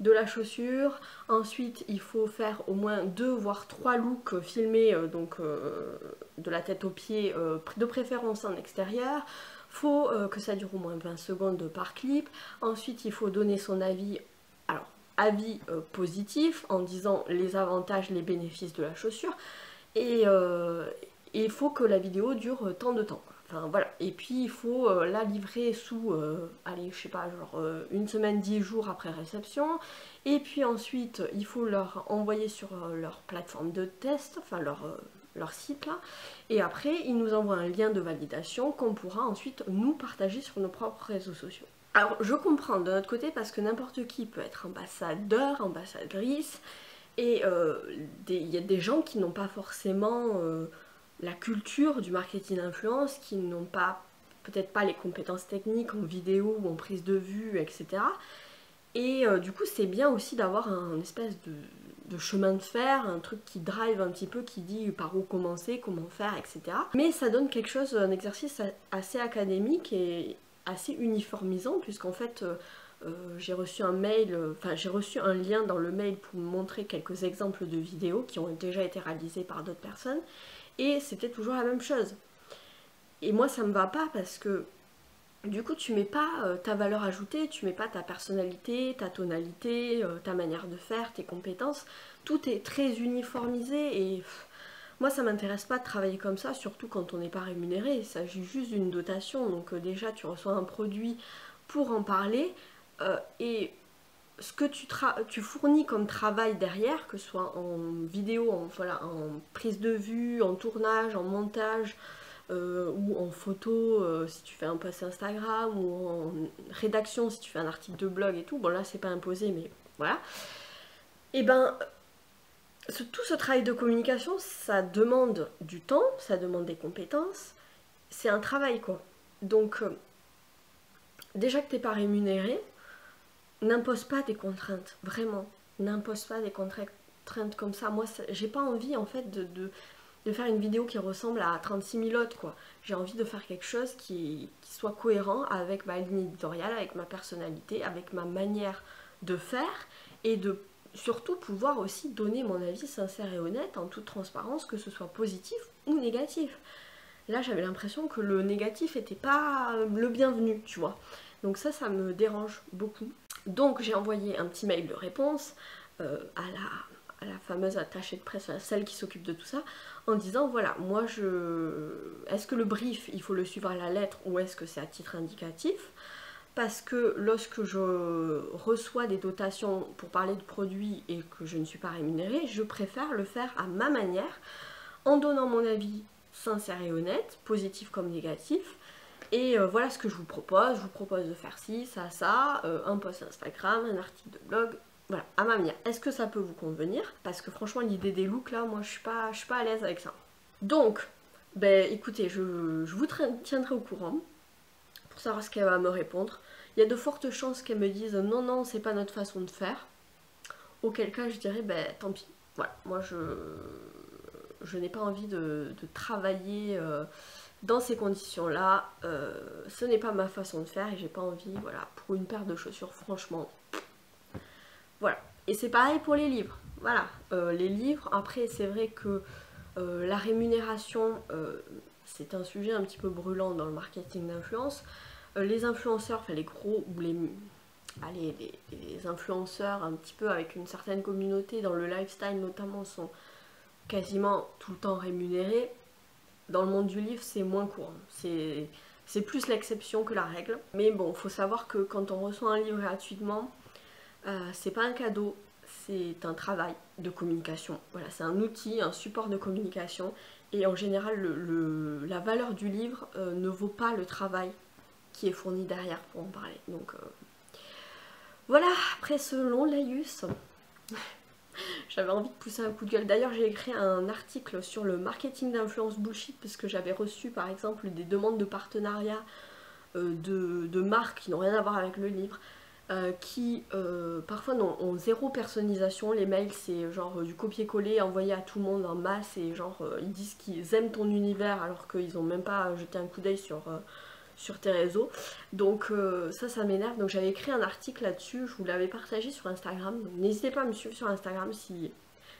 la chaussure, ensuite il faut faire au moins 2 voire 3 looks filmés de la tête aux pieds, de préférence en extérieur, faut que ça dure au moins 20 secondes par clip, ensuite il faut donner son avis, alors avis positif en disant les avantages, les bénéfices de la chaussure. Et il faut que la vidéo dure tant de temps. Enfin voilà. Et puis il faut la livrer sous, allez, je sais pas, genre une semaine, 10 jours après réception. Et puis ensuite, il faut leur envoyer sur leur plateforme de test, enfin leur site là. Et après, ils nous envoient un lien de validation qu'on pourra ensuite nous partager sur nos propres réseaux sociaux. Alors je comprends de notre côté parce que n'importe qui peut être ambassadeur, ambassadrice. Et il y a des gens qui n'ont pas forcément la culture du marketing d'influence, qui n'ont pas peut-être pas les compétences techniques en vidéo ou en prise de vue, etc. Et du coup c'est bien aussi d'avoir un espèce de chemin de fer, un truc qui drive un petit peu, qui dit par où commencer, comment faire, etc. Mais ça donne quelque chose, un exercice assez académique et assez uniformisant, puisqu'en fait j'ai reçu un mail, j'ai reçu un lien dans le mail pour me montrer quelques exemples de vidéos qui ont déjà été réalisées par d'autres personnes et c'était toujours la même chose. Et moi ça me va pas parce que du coup tu mets pas ta valeur ajoutée, tu mets pas ta personnalité, ta tonalité, ta manière de faire, tes compétences, tout est très uniformisé et moi ça m'intéresse pas de travailler comme ça, surtout quand on n'est pas rémunéré, il s'agit juste d'une dotation, donc déjà tu reçois un produit pour en parler. Et ce que tu fournis comme travail derrière, que ce soit en vidéo, en prise de vue, en tournage, en montage, ou en photo si tu fais un post Instagram, ou en rédaction si tu fais un article de blog et tout, bon là c'est pas imposé mais voilà, et ben tout ce travail de communication ça demande du temps, ça demande des compétences, c'est un travail quoi. Donc déjà que t'es pas rémunéré, n'impose pas des contraintes, vraiment. N'impose pas des contraintes comme ça. Moi, j'ai pas envie en fait de faire une vidéo qui ressemble à 36 000 autres, quoi. J'ai envie de faire quelque chose qui soit cohérent avec ma ligne éditoriale, avec ma personnalité, avec ma manière de faire et de surtout pouvoir aussi donner mon avis sincère et honnête en toute transparence, que ce soit positif ou négatif. Là, j'avais l'impression que le négatif n'était pas le bienvenu, tu vois. Donc ça me dérange beaucoup. Donc j'ai envoyé un petit mail de réponse à la fameuse attachée de presse, à celle qui s'occupe de tout ça, en disant voilà, moi est-ce que le brief, il faut le suivre à la lettre ou est-ce que c'est à titre indicatif? Parce que lorsque je reçois des dotations pour parler de produits et que je ne suis pas rémunérée, je préfère le faire à ma manière, en donnant mon avis sincère et honnête, positif comme négatif. Et voilà ce que je vous propose de faire ci, ça, un post Instagram, un article de blog, voilà, à ma manière. Est-ce que ça peut vous convenir? Parce que franchement l'idée des looks là, moi je suis pas à l'aise avec ça. Donc, ben écoutez, je vous tiendrai au courant pour savoir ce qu'elle va me répondre. Il y a de fortes chances qu'elle me dise non, c'est pas notre façon de faire. Auquel cas je dirais ben tant pis. Voilà, moi je n'ai pas envie de travailler dans ces conditions-là, ce n'est pas ma façon de faire et j'ai pas envie, voilà, pour une paire de chaussures, franchement, voilà. Et c'est pareil pour les livres, voilà, les livres, après c'est vrai que la rémunération, c'est un sujet un petit peu brûlant dans le marketing d'influence. Les influenceurs, enfin les gros, ou les influenceurs un petit peu avec une certaine communauté dans le lifestyle notamment sont quasiment tout le temps rémunérés. Dans le monde du livre, c'est moins courant. C'est plus l'exception que la règle. Mais bon, il faut savoir que quand on reçoit un livre gratuitement, c'est pas un cadeau, c'est un travail de communication. Voilà, c'est un outil, un support de communication. Et en général, la valeur du livre ne vaut pas le travail qui est fourni derrière pour en parler. Donc voilà, après ce long laïus, j'avais envie de pousser un coup de gueule. D'ailleurs j'ai écrit un article sur le marketing d'influence bullshit parce que j'avais reçu par exemple des demandes de partenariat de marques qui n'ont rien à voir avec le livre. Qui parfois ont zéro personnalisation. Les mails c'est genre du copier-coller envoyé à tout le monde en masse et genre ils disent qu'ils aiment ton univers alors qu'ils ont même pas jeté un coup d'œil sur tes réseaux. Donc ça m'énerve. Donc j'avais écrit un article là-dessus, je vous l'avais partagé sur Instagram. N'hésitez pas à me suivre sur Instagram si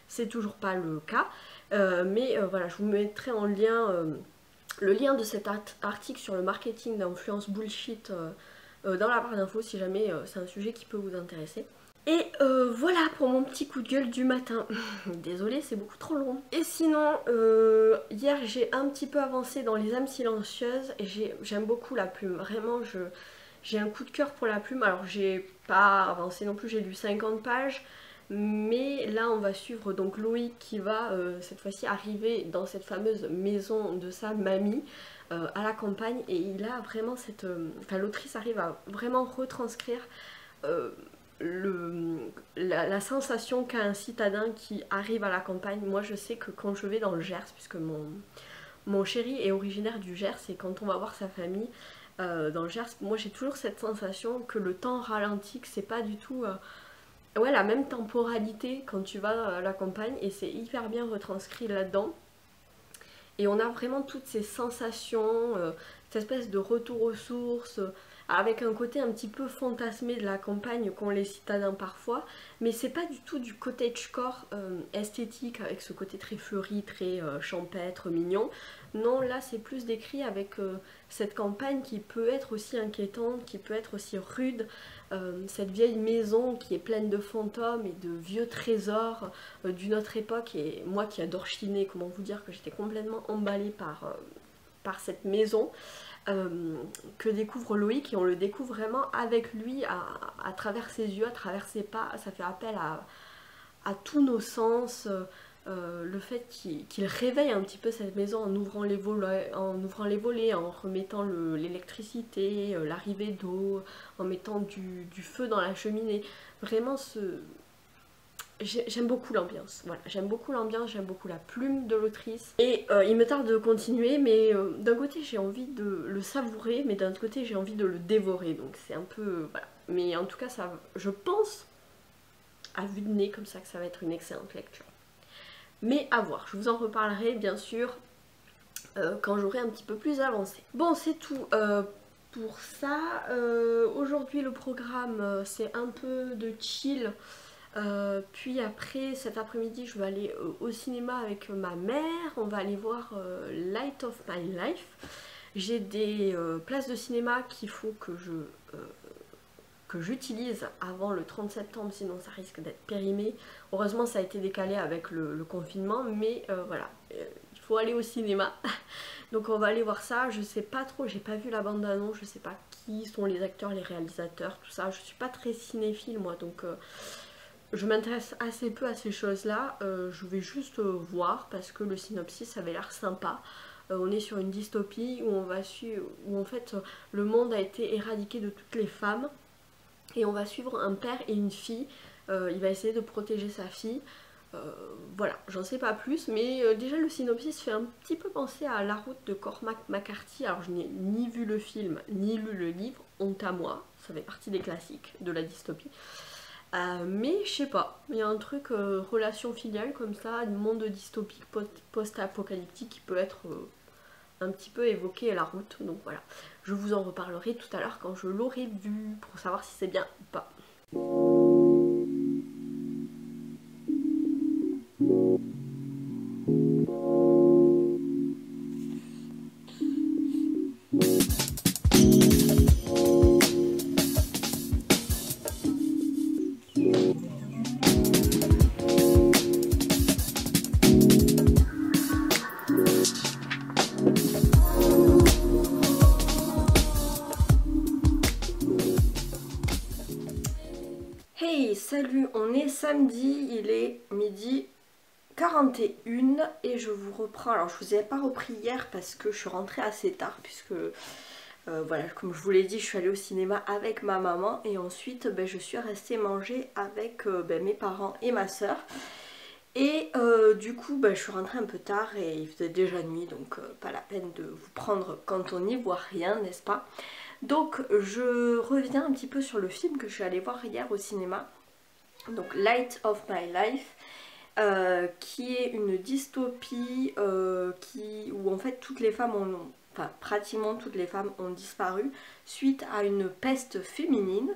c'est toujours pas le cas. Mais voilà, je vous mettrai en lien le lien de cet article sur le marketing d'influence bullshit dans la barre d'infos si jamais c'est un sujet qui peut vous intéresser. Et voilà pour mon petit coup de gueule du matin. Désolée, c'est beaucoup trop long. Et sinon, hier j'ai un petit peu avancé dans Les âmes silencieuses et j'aime beaucoup la plume. Vraiment, j'ai un coup de cœur pour la plume. Alors j'ai pas avancé non plus, j'ai lu 50 pages. Mais là on va suivre donc Loïc qui va cette fois-ci arriver dans cette fameuse maison de sa mamie à la campagne et il a vraiment cette... Enfin l'autrice arrive à vraiment retranscrire la sensation qu'a un citadin qui arrive à la campagne. Moi je sais que quand je vais dans le Gers, puisque mon chéri est originaire du Gers et quand on va voir sa famille dans le Gers, moi j'ai toujours cette sensation que le temps ralentit, que c'est pas du tout... ouais, la même temporalité quand tu vas à la campagne et c'est hyper bien retranscrit là-dedans. Et on a vraiment toutes ces sensations, cette espèce de retour aux sources, avec un côté un petit peu fantasmé de la campagne qu'ont les citadins parfois, mais c'est pas du tout du cottagecore esthétique avec ce côté très fleuri, très champêtre, mignon. Non, là c'est plus décrit avec cette campagne qui peut être aussi inquiétante, qui peut être aussi rude, cette vieille maison qui est pleine de fantômes et de vieux trésors d'une autre époque. Et moi qui adore chiner, comment vous dire que j'étais complètement emballée par cette maison que découvre Loïc, et on le découvre vraiment avec lui à travers ses yeux, à travers ses pas. Ça fait appel à tous nos sens. Le fait qu'il réveille un petit peu cette maison en ouvrant les volets, en remettant l'électricité, l'arrivée d'eau, en mettant du feu dans la cheminée. Vraiment, j'aime beaucoup l'ambiance. Voilà, j'aime beaucoup l'ambiance, j'aime beaucoup la plume de l'autrice. Et il me tarde de continuer, mais d'un côté j'ai envie de le savourer, mais d'un autre côté j'ai envie de le dévorer. Donc c'est un peu... voilà. Mais en tout cas, ça, je pense, à vue de nez comme ça, que ça va être une excellente lecture. Mais à voir, je vous en reparlerai bien sûr quand j'aurai un petit peu plus avancé. Bon, c'est tout pour ça. Aujourd'hui le programme c'est un peu de chill. Puis après cet après-midi je vais aller au cinéma avec ma mère. On va aller voir Light of My Life. J'ai des places de cinéma qu'il faut que j'utilise avant le 30 septembre, sinon ça risque d'être périmé. Heureusement ça a été décalé avec le confinement, mais voilà, il faut aller au cinéma. Donc on va aller voir ça. Je sais pas trop, j'ai pas vu la bande-annonce, je sais pas qui sont les acteurs, les réalisateurs, tout ça. Je suis pas très cinéphile moi, donc je m'intéresse assez peu à ces choses-là. Je vais juste voir parce que le synopsis avait l'air sympa. On est sur une dystopie où en fait le monde a été éradiqué de toutes les femmes. Et on va suivre un père et une fille. Il va essayer de protéger sa fille. Voilà, j'en sais pas plus. Mais déjà le synopsis fait un petit peu penser à La Route de Cormac McCarthy. Alors je n'ai ni vu le film, ni lu le livre. Honte à moi. Ça fait partie des classiques de la dystopie. Mais je sais pas. Il y a un truc relation filiale comme ça. Un monde dystopique post-apocalyptique qui peut être... un petit peu évoqué à La Route, donc voilà, je vous en reparlerai tout à l'heure quand je l'aurai vu pour savoir si c'est bien ou pas. Hey, salut, on est samedi, il est midi 41 et je vous reprends. Alors je vous ai pas repris hier parce que je suis rentrée assez tard puisque Voilà, comme je vous l'ai dit, je suis allée au cinéma avec ma maman et ensuite je suis restée manger avec mes parents et ma soeur. Et du coup, je suis rentrée un peu tard et il faisait déjà nuit, donc pas la peine de vous prendre quand on n'y voit rien, n'est-ce pas? Donc je reviens un petit peu sur le film que je suis allée voir hier au cinéma, donc Light of My Life. Qui est une dystopie où en fait toutes les femmes ont, enfin pratiquement toutes les femmes ont disparu suite à une peste féminine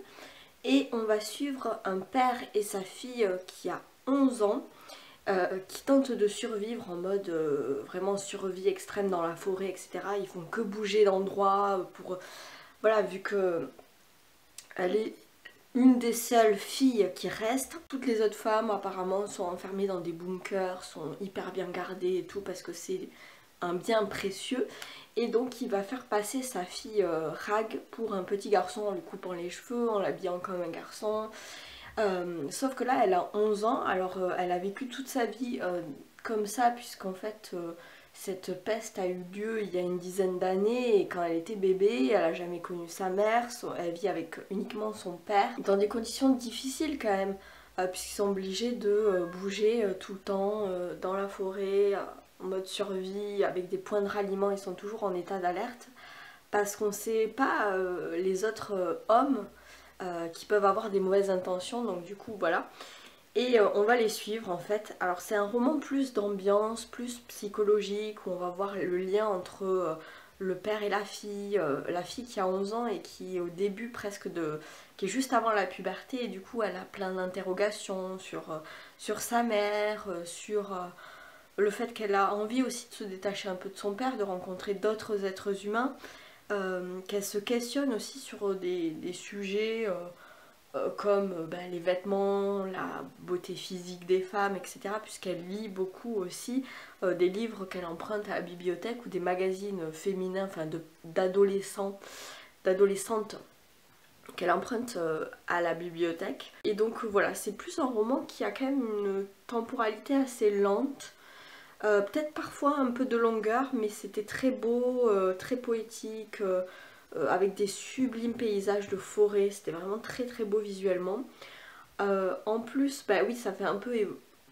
et on va suivre un père et sa fille qui a 11 ans qui tentent de survivre en mode vraiment survie extrême dans la forêt, etc. Ils font que bouger d'endroit pour... Voilà, vu que elle est une des seules filles qui restent. Toutes les autres femmes apparemment sont enfermées dans des bunkers, sont hyper bien gardées et tout parce que c'est un bien précieux. Et donc il va faire passer sa fille Rag pour un petit garçon en lui coupant les cheveux, en l'habillant comme un garçon. Sauf que là elle a 11 ans, alors elle a vécu toute sa vie comme ça puisqu'en fait... cette peste a eu lieu il y a une dizaine d'années et quand elle était bébé, elle a jamais connu sa mère, elle vit avec uniquement son père, dans des conditions difficiles quand même, puisqu'ils sont obligés de bouger tout le temps dans la forêt, en mode survie, avec des points de ralliement, ils sont toujours en état d'alerte, parce qu'on sait pas les autres hommes qui peuvent avoir des mauvaises intentions, donc du coup voilà. Et on va les suivre en fait. Alors c'est un roman plus d'ambiance, plus psychologique, où on va voir le lien entre le père et la fille qui a 11 ans et qui est au début presque de... qui est juste avant la puberté et du coup elle a plein d'interrogations sur sa mère, sur le fait qu'elle a envie aussi de se détacher un peu de son père, de rencontrer d'autres êtres humains, qu'elle se questionne aussi sur des sujets... comme les vêtements, la beauté physique des femmes, etc. Puisqu'elle lit beaucoup aussi des livres qu'elle emprunte à la bibliothèque ou des magazines féminins, enfin d'adolescentes qu'elle emprunte à la bibliothèque. Et donc voilà, c'est plus un roman qui a quand même une temporalité assez lente. Peut-être parfois un peu de longueur, mais c'était très beau, très poétique. Avec des sublimes paysages de forêt, c'était vraiment très très beau visuellement. En plus, oui, ça fait un peu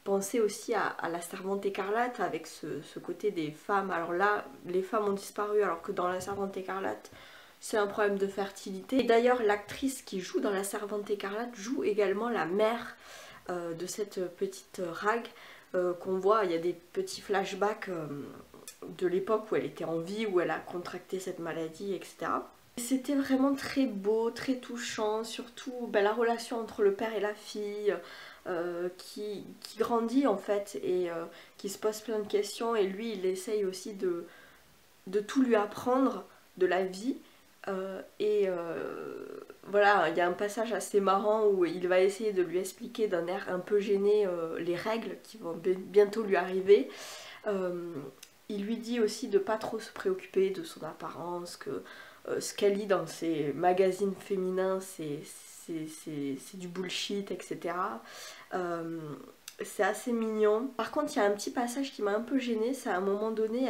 penser aussi à La Servante écarlate avec ce côté des femmes. Alors là, les femmes ont disparu alors que dans La Servante écarlate, c'est un problème de fertilité. Et d'ailleurs, l'actrice qui joue dans La Servante écarlate joue également la mère de cette petite Rag qu'on voit. Il y a des petits flashbacks de l'époque où elle était en vie, où elle a contracté cette maladie, etc. C'était vraiment très beau, très touchant, surtout la relation entre le père et la fille qui grandit en fait et qui se pose plein de questions et lui il essaye aussi de tout lui apprendre de la vie voilà, il y a un passage assez marrant où il va essayer de lui expliquer d'un air un peu gêné les règles qui vont bientôt lui arriver. Il lui dit aussi de pas trop se préoccuper de son apparence, que ce qu'elle lit dans ses magazines féminins c'est du bullshit, etc. C'est assez mignon. Par contre, il y a un petit passage qui m'a un peu gênée, c'est à un moment donné,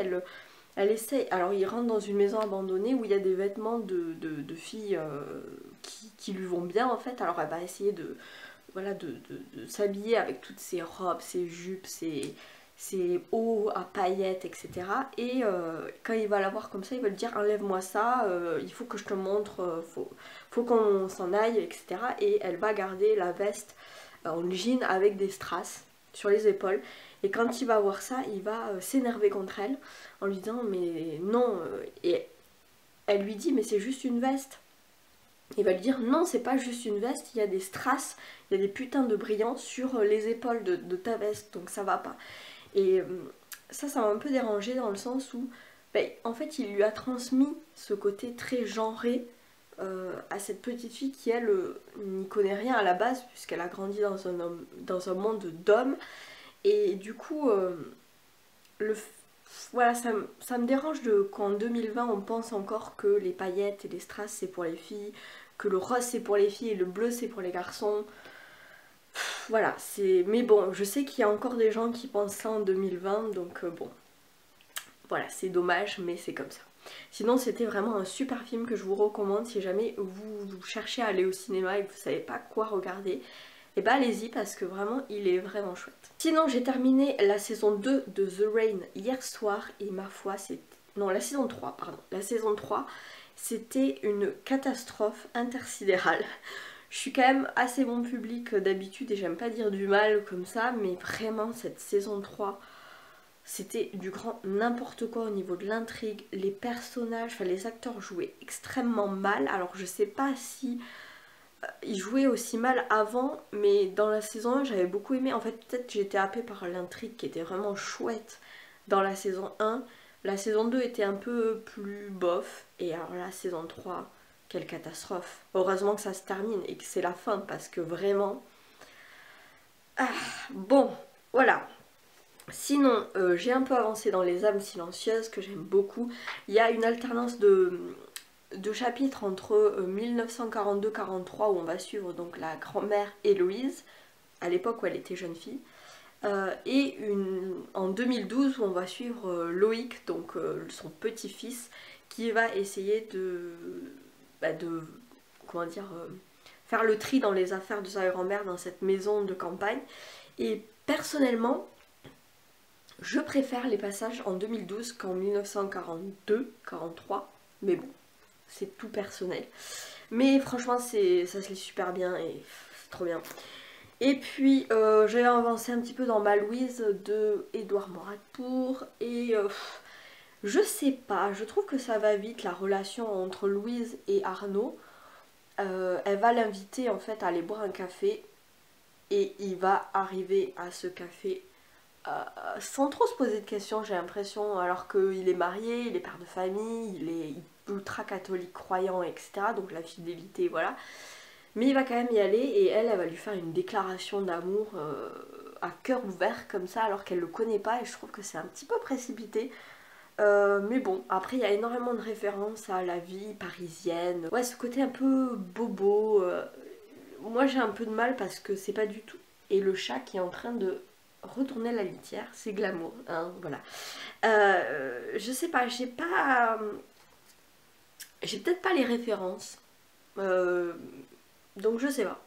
elle essaye. Alors, il rentre dans une maison abandonnée où il y a des vêtements de filles qui lui vont bien en fait. Alors, elle va essayer voilà, de s'habiller avec toutes ces robes, ces jupes, ces hauts à paillettes, etc. Et quand il va la voir comme ça, il va lui dire enlève-moi ça, il faut que je te montre, faut qu'on s'en aille, etc. Et elle va garder la veste en jean avec des strass sur les épaules. Et quand il va voir ça, il va s'énerver contre elle en lui disant mais non. Et elle lui dit mais c'est juste une veste. Il va lui dire non, c'est pas juste une veste, il y a des strass, il y a des putains de brillants sur les épaules de ta veste, donc ça va pas. Et ça m'a un peu dérangée dans le sens où en fait il lui a transmis ce côté très genré à cette petite fille qui elle n'y connaît rien à la base puisqu'elle a grandi dans un monde d'hommes et du coup voilà, ça me dérange qu'en 2020 on pense encore que les paillettes et les strass c'est pour les filles, que le rose c'est pour les filles et le bleu c'est pour les garçons. Voilà, mais bon, je sais qu'il y a encore des gens qui pensent ça en 2020, donc bon, voilà, c'est dommage, mais c'est comme ça. Sinon c'était vraiment un super film que je vous recommande si jamais vous cherchez à aller au cinéma et que vous savez pas quoi regarder. Et bah allez-y parce que vraiment il est vraiment chouette. Sinon j'ai terminé la saison 2 de The Rain hier soir et ma foi c'est... Non, la saison 3, pardon. La saison 3, c'était une catastrophe intersidérale. Je suis quand même assez bon public d'habitude et j'aime pas dire du mal comme ça, mais vraiment cette saison 3, c'était du grand n'importe quoi au niveau de l'intrigue. Les personnages, enfin les acteurs jouaient extrêmement mal. Alors je sais pas si ils jouaient aussi mal avant, mais dans la saison 1 j'avais beaucoup aimé. En fait peut-être j'étais happée par l'intrigue qui était vraiment chouette dans la saison 1. La saison 2 était un peu plus bof, et alors la saison 3, quelle catastrophe. Heureusement que ça se termine et que c'est la fin, parce que vraiment... Ah, bon, voilà. Sinon, j'ai un peu avancé dans Les âmes silencieuses, que j'aime beaucoup. Il y a une alternance de chapitres entre 1942-43, où on va suivre donc la grand-mère Héloïse, à l'époque où elle était jeune fille. Et en 2012 où on va suivre Loïc, donc son petit-fils, qui va essayer comment dire, faire le tri dans les affaires de sa grand-mère dans cette maison de campagne. Et personnellement, je préfère les passages en 2012 qu'en 1942-43, mais bon, c'est tout personnel. Mais franchement, ça se lit super bien et c'est trop bien. Et puis j'ai avancé un petit peu dans Ma Louise de Édouard Montratpour et je sais pas, je trouve que ça va vite la relation entre Louise et Arnaud. Elle va l'inviter en fait à aller boire un café et il va arriver à ce café sans trop se poser de questions, j'ai l'impression, alors qu'il est marié, il est père de famille, il est ultra catholique croyant, etc. Donc la fidélité, voilà. Mais il va quand même y aller et elle va lui faire une déclaration d'amour à cœur ouvert comme ça alors qu'elle le connaît pas et je trouve que c'est un petit peu précipité. Mais bon, après il y a énormément de références à la vie parisienne. Ouais, ce côté un peu bobo. Moi j'ai un peu de mal parce que c'est pas du tout. Et le chat qui est en train de retourner la litière, c'est glamour, hein, voilà. Je sais pas, j'ai peut-être pas les références. Donc je sais pas.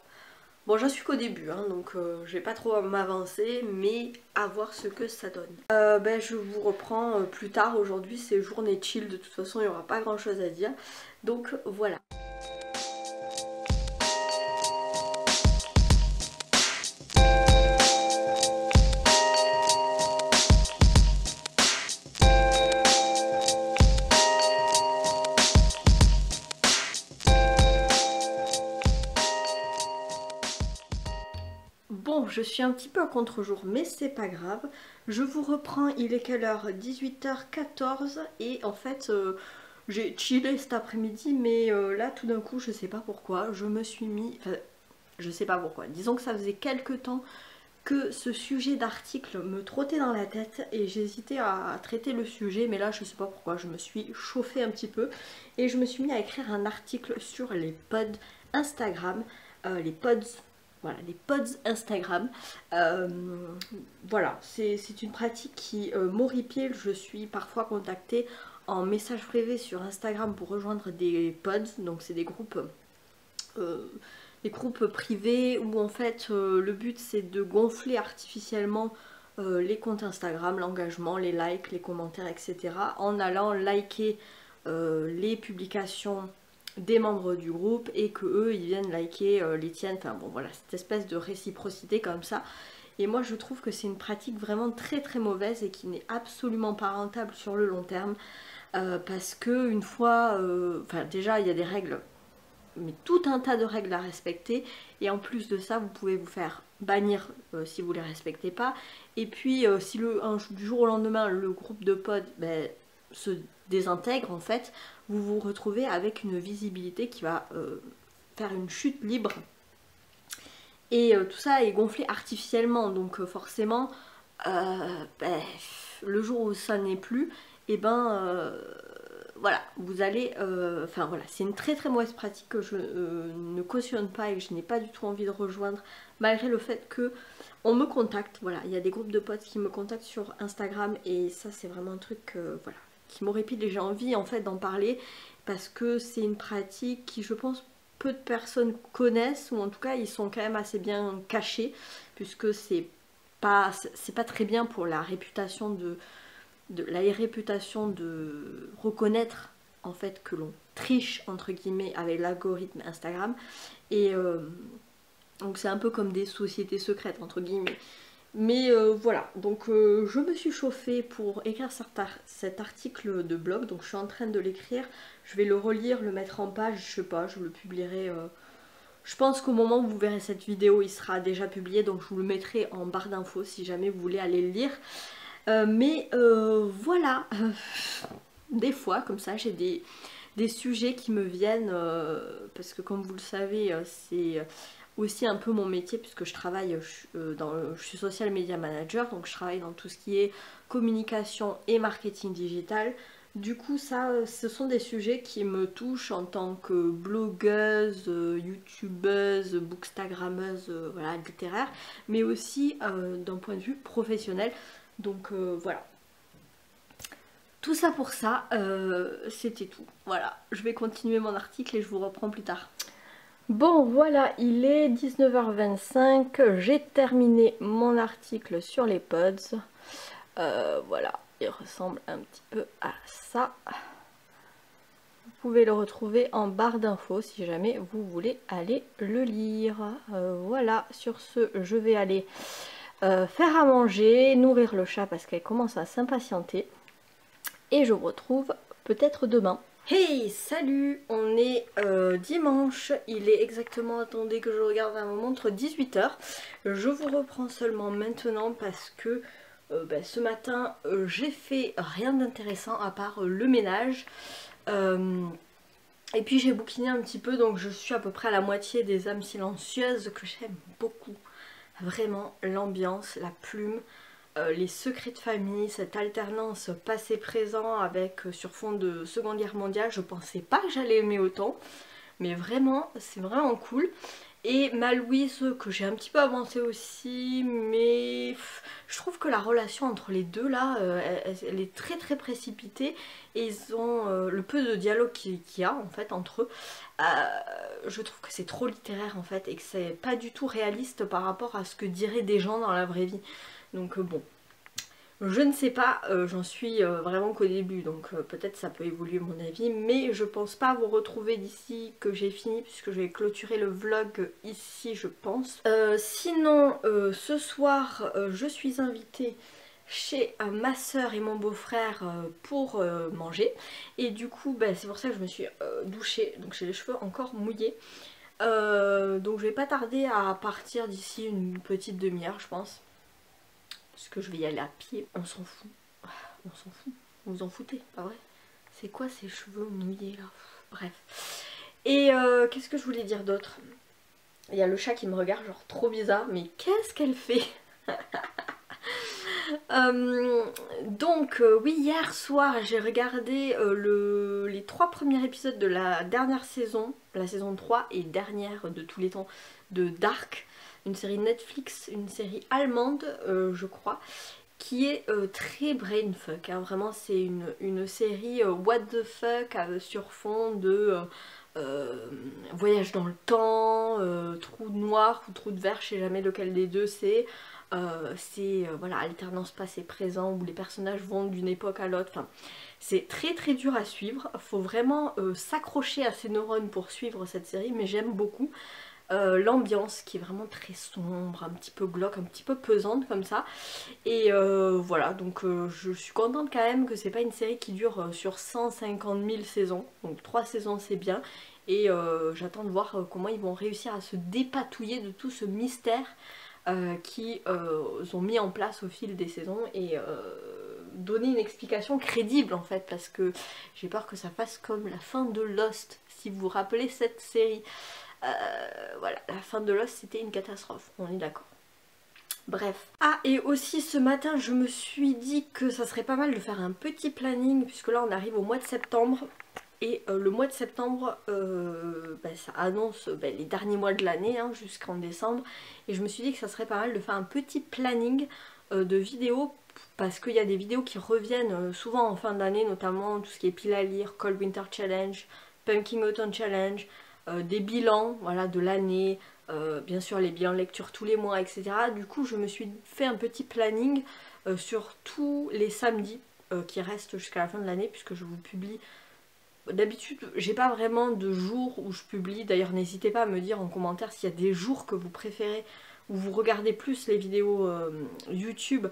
Bon, j'en suis qu'au début, hein, donc je vais pas trop m'avancer, mais à voir ce que ça donne. Je vous reprends plus tard. Aujourd'hui, c'est journée chill, de toute façon, il n'y aura pas grand chose à dire. Donc voilà. Bon, je suis un petit peu à contre-jour, mais c'est pas grave. Je vous reprends, il est quelle heure? 18h14 et en fait, j'ai chillé cet après-midi, mais là, tout d'un coup, je sais pas pourquoi, je me suis mis... Enfin, je sais pas pourquoi. Disons que ça faisait quelques temps que ce sujet d'article me trottait dans la tête et j'hésitais à traiter le sujet, mais là, je sais pas pourquoi, je me suis chauffée un petit peu et je me suis mis à écrire un article sur les pods Instagram, les pods... Voilà, les pods Instagram. Voilà, c'est une pratique qui m'horripile. Je suis parfois contactée en message privé sur Instagram pour rejoindre des pods. Donc c'est des groupes privés où en fait le but c'est de gonfler artificiellement les comptes Instagram, l'engagement, les likes, les commentaires, etc. en allant liker les publications des membres du groupe et que eux ils viennent liker les tiennes, enfin bon voilà, cette espèce de réciprocité comme ça. Et moi je trouve que c'est une pratique vraiment très très mauvaise et qui n'est absolument pas rentable sur le long terme parce que une fois, enfin déjà il y a des règles, mais tout un tas de règles à respecter et en plus de ça vous pouvez vous faire bannir si vous les respectez pas et puis si du jour au lendemain le groupe de pods se désintègre en fait, vous vous retrouvez avec une visibilité qui va faire une chute libre et tout ça est gonflé artificiellement donc forcément le jour où ça n'est plus et voilà, vous allez, enfin voilà, c'est une très très mauvaise pratique que je ne cautionne pas et que je n'ai pas du tout envie de rejoindre malgré le fait que on me contacte, voilà, il y a des groupes de potes qui me contactent sur Instagram et ça c'est vraiment un truc, voilà, m'horripile et j'ai envie en fait d'en parler parce que c'est une pratique qui je pense peu de personnes connaissent, ou en tout cas ils sont quand même assez bien cachés, puisque c'est pas très bien pour la réputation la réputation de reconnaître en fait que l'on triche entre guillemets avec l'algorithme Instagram. Et donc c'est un peu comme des sociétés secrètes entre guillemets. Mais voilà, donc je me suis chauffée pour écrire cet article de blog, donc je suis en train de l'écrire, je vais le relire, le mettre en page, je sais pas, je le publierai, je pense qu'au moment où vous verrez cette vidéo, il sera déjà publié, donc je vous le mettrai en barre d'infos si jamais vous voulez aller le lire. Mais voilà, des fois comme ça j'ai des sujets qui me viennent, parce que comme vous le savez, c'est aussi un peu mon métier puisque je travaille, je suis social media manager, donc je travaille dans tout ce qui est communication et marketing digital. Du coup ça, ce sont des sujets qui me touchent en tant que blogueuse, youtubeuse, bookstagrammeuse, voilà, littéraire, mais aussi d'un point de vue professionnel. Donc voilà. Tout ça pour ça, c'était tout. Voilà, je vais continuer mon article et je vous reprends plus tard. Bon voilà, il est 19h25, j'ai terminé mon article sur les pods. Voilà, il ressemble un petit peu à ça. Vous pouvez le retrouver en barre d'infos si jamais vous voulez aller le lire. Voilà, sur ce, je vais aller faire à manger, nourrir le chat parce qu'elle commence à s'impatienter. Et je vous retrouve peut-être demain. Hey, salut, on est dimanche, il est exactement, attendez que je regarde à ma montre, 18h. Je vous reprends seulement maintenant parce que ce matin j'ai fait rien d'intéressant à part le ménage. Et puis j'ai bouquiné un petit peu, donc je suis à peu près à la moitié des âmes silencieuses que j'aime beaucoup. Vraiment l'ambiance, la plume. Les secrets de famille, cette alternance passé-présent avec sur fond de Seconde Guerre mondiale, je pensais pas que j'allais aimer autant, mais vraiment, c'est vraiment cool. Et ma Louise, que j'ai un petit peu avancé aussi, mais je trouve que la relation entre les deux là, elle est très très précipitée, et ils ont le peu de dialogue qu'il y a en fait entre eux, je trouve que c'est trop littéraire en fait, et que c'est pas du tout réaliste par rapport à ce que diraient des gens dans la vraie vie. Donc bon, je ne sais pas, j'en suis vraiment qu'au début, donc peut-être ça peut évoluer mon avis, mais je pense pas vous retrouver d'ici que j'ai fini, puisque je vais clôturer le vlog ici je pense. Sinon, ce soir, je suis invitée chez ma soeur et mon beau-frère pour manger, et du coup c'est pour ça que je me suis douchée, donc j'ai les cheveux encore mouillés. Donc je vais pas tarder à partir d'ici une petite demi-heure je pense. Parce que je vais y aller à pied, on s'en fout. On s'en fout. Vous vous en foutez, pas vrai? C'est quoi ces cheveux mouillés là? Bref. Et qu'est-ce que je voulais dire d'autre? Il y a le chat qui me regarde, genre trop bizarre, mais qu'est-ce qu'elle fait? Donc oui, hier soir j'ai regardé les 3 premiers épisodes de la dernière saison, la saison 3 et dernière de tous les temps de Dark, une série Netflix, une série allemande je crois, qui est très brainfuck, hein. Vraiment c'est une série what the fuck sur fond de voyage dans le temps, trou de noir ou trou de verre, je sais jamais lequel des deux c'est. Voilà, alternance passé-présent où les personnages vont d'une époque à l'autre. Enfin, c'est très très dur à suivre. Faut vraiment s'accrocher à ses neurones pour suivre cette série, mais j'aime beaucoup. L'ambiance qui est vraiment très sombre, un petit peu glauque, un petit peu pesante comme ça. Et voilà, donc je suis contente quand même que c'est pas une série qui dure sur 150 000 saisons. Donc 3 saisons c'est bien. Et j'attends de voir comment ils vont réussir à se dépatouiller de tout ce mystère qui ont mis en place au fil des saisons et donner une explication crédible en fait, parce que j'ai peur que ça fasse comme la fin de Lost, si vous vous rappelez cette série. Voilà, la fin de Lost c'était une catastrophe, on est d'accord. Bref. Ah, et aussi ce matin je me suis dit que ça serait pas mal de faire un petit planning, puisque là on arrive au mois de septembre. Et le mois de septembre, ça annonce les derniers mois de l'année, hein, jusqu'en décembre. Et je me suis dit que ça serait pas mal de faire un petit planning de vidéos parce qu'il y a des vidéos qui reviennent souvent en fin d'année, notamment tout ce qui est pile à lire, Cold Winter Challenge, Pumpkin Autumn Challenge, des bilans voilà, de l'année, bien sûr les bilans de lecture tous les mois, etc. Du coup je me suis fait un petit planning sur tous les samedis qui restent jusqu'à la fin de l'année, puisque je vous publie. D'habitude j'ai pas vraiment de jours où je publie, d'ailleurs n'hésitez pas à me dire en commentaire s'il y a des jours que vous préférez, où vous regardez plus les vidéos YouTube,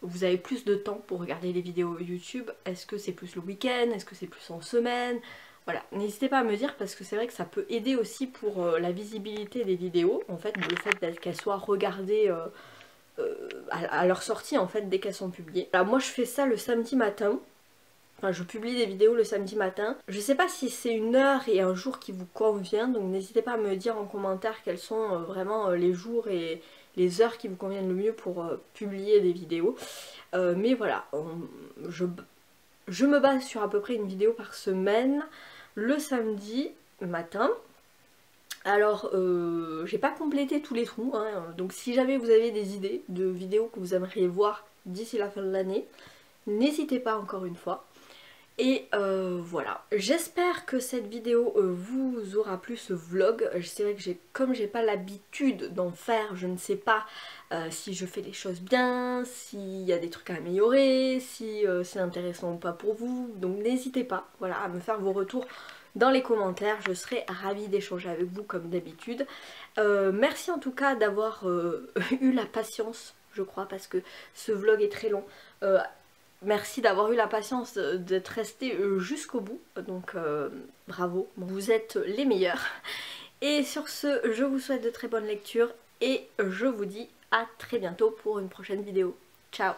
vous avez plus de temps pour regarder les vidéos YouTube. Est-ce que c'est plus le week-end, est-ce que c'est plus en semaine? Voilà, n'hésitez pas à me dire, parce que c'est vrai que ça peut aider aussi pour la visibilité des vidéos, en fait, le fait qu'elles soient regardées à leur sortie, en fait, dès qu'elles sont publiées. Alors moi je fais ça le samedi matin. Enfin, je publie des vidéos le samedi matin. Je sais pas si c'est une heure et un jour qui vous convient, donc n'hésitez pas à me dire en commentaire quels sont vraiment les jours et les heures qui vous conviennent le mieux pour publier des vidéos. Mais voilà, je me base sur à peu près une vidéo par semaine le samedi matin. Alors, j'ai pas complété tous les trous, hein, donc si jamais vous avez des idées de vidéos que vous aimeriez voir d'ici la fin de l'année, n'hésitez pas encore une fois. Et voilà, j'espère que cette vidéo vous aura plu, ce vlog. C'est vrai que comme j'ai pas l'habitude d'en faire, je ne sais pas si je fais les choses bien, s'il y a des trucs à améliorer, si c'est intéressant ou pas pour vous. Donc n'hésitez pas, voilà, à me faire vos retours dans les commentaires, je serai ravie d'échanger avec vous comme d'habitude. Merci en tout cas d'avoir eu la patience, je crois, parce que ce vlog est très long. Merci d'avoir eu la patience d'être resté jusqu'au bout, donc bravo, vous êtes les meilleurs. Et sur ce, je vous souhaite de très bonnes lectures et je vous dis à très bientôt pour une prochaine vidéo. Ciao!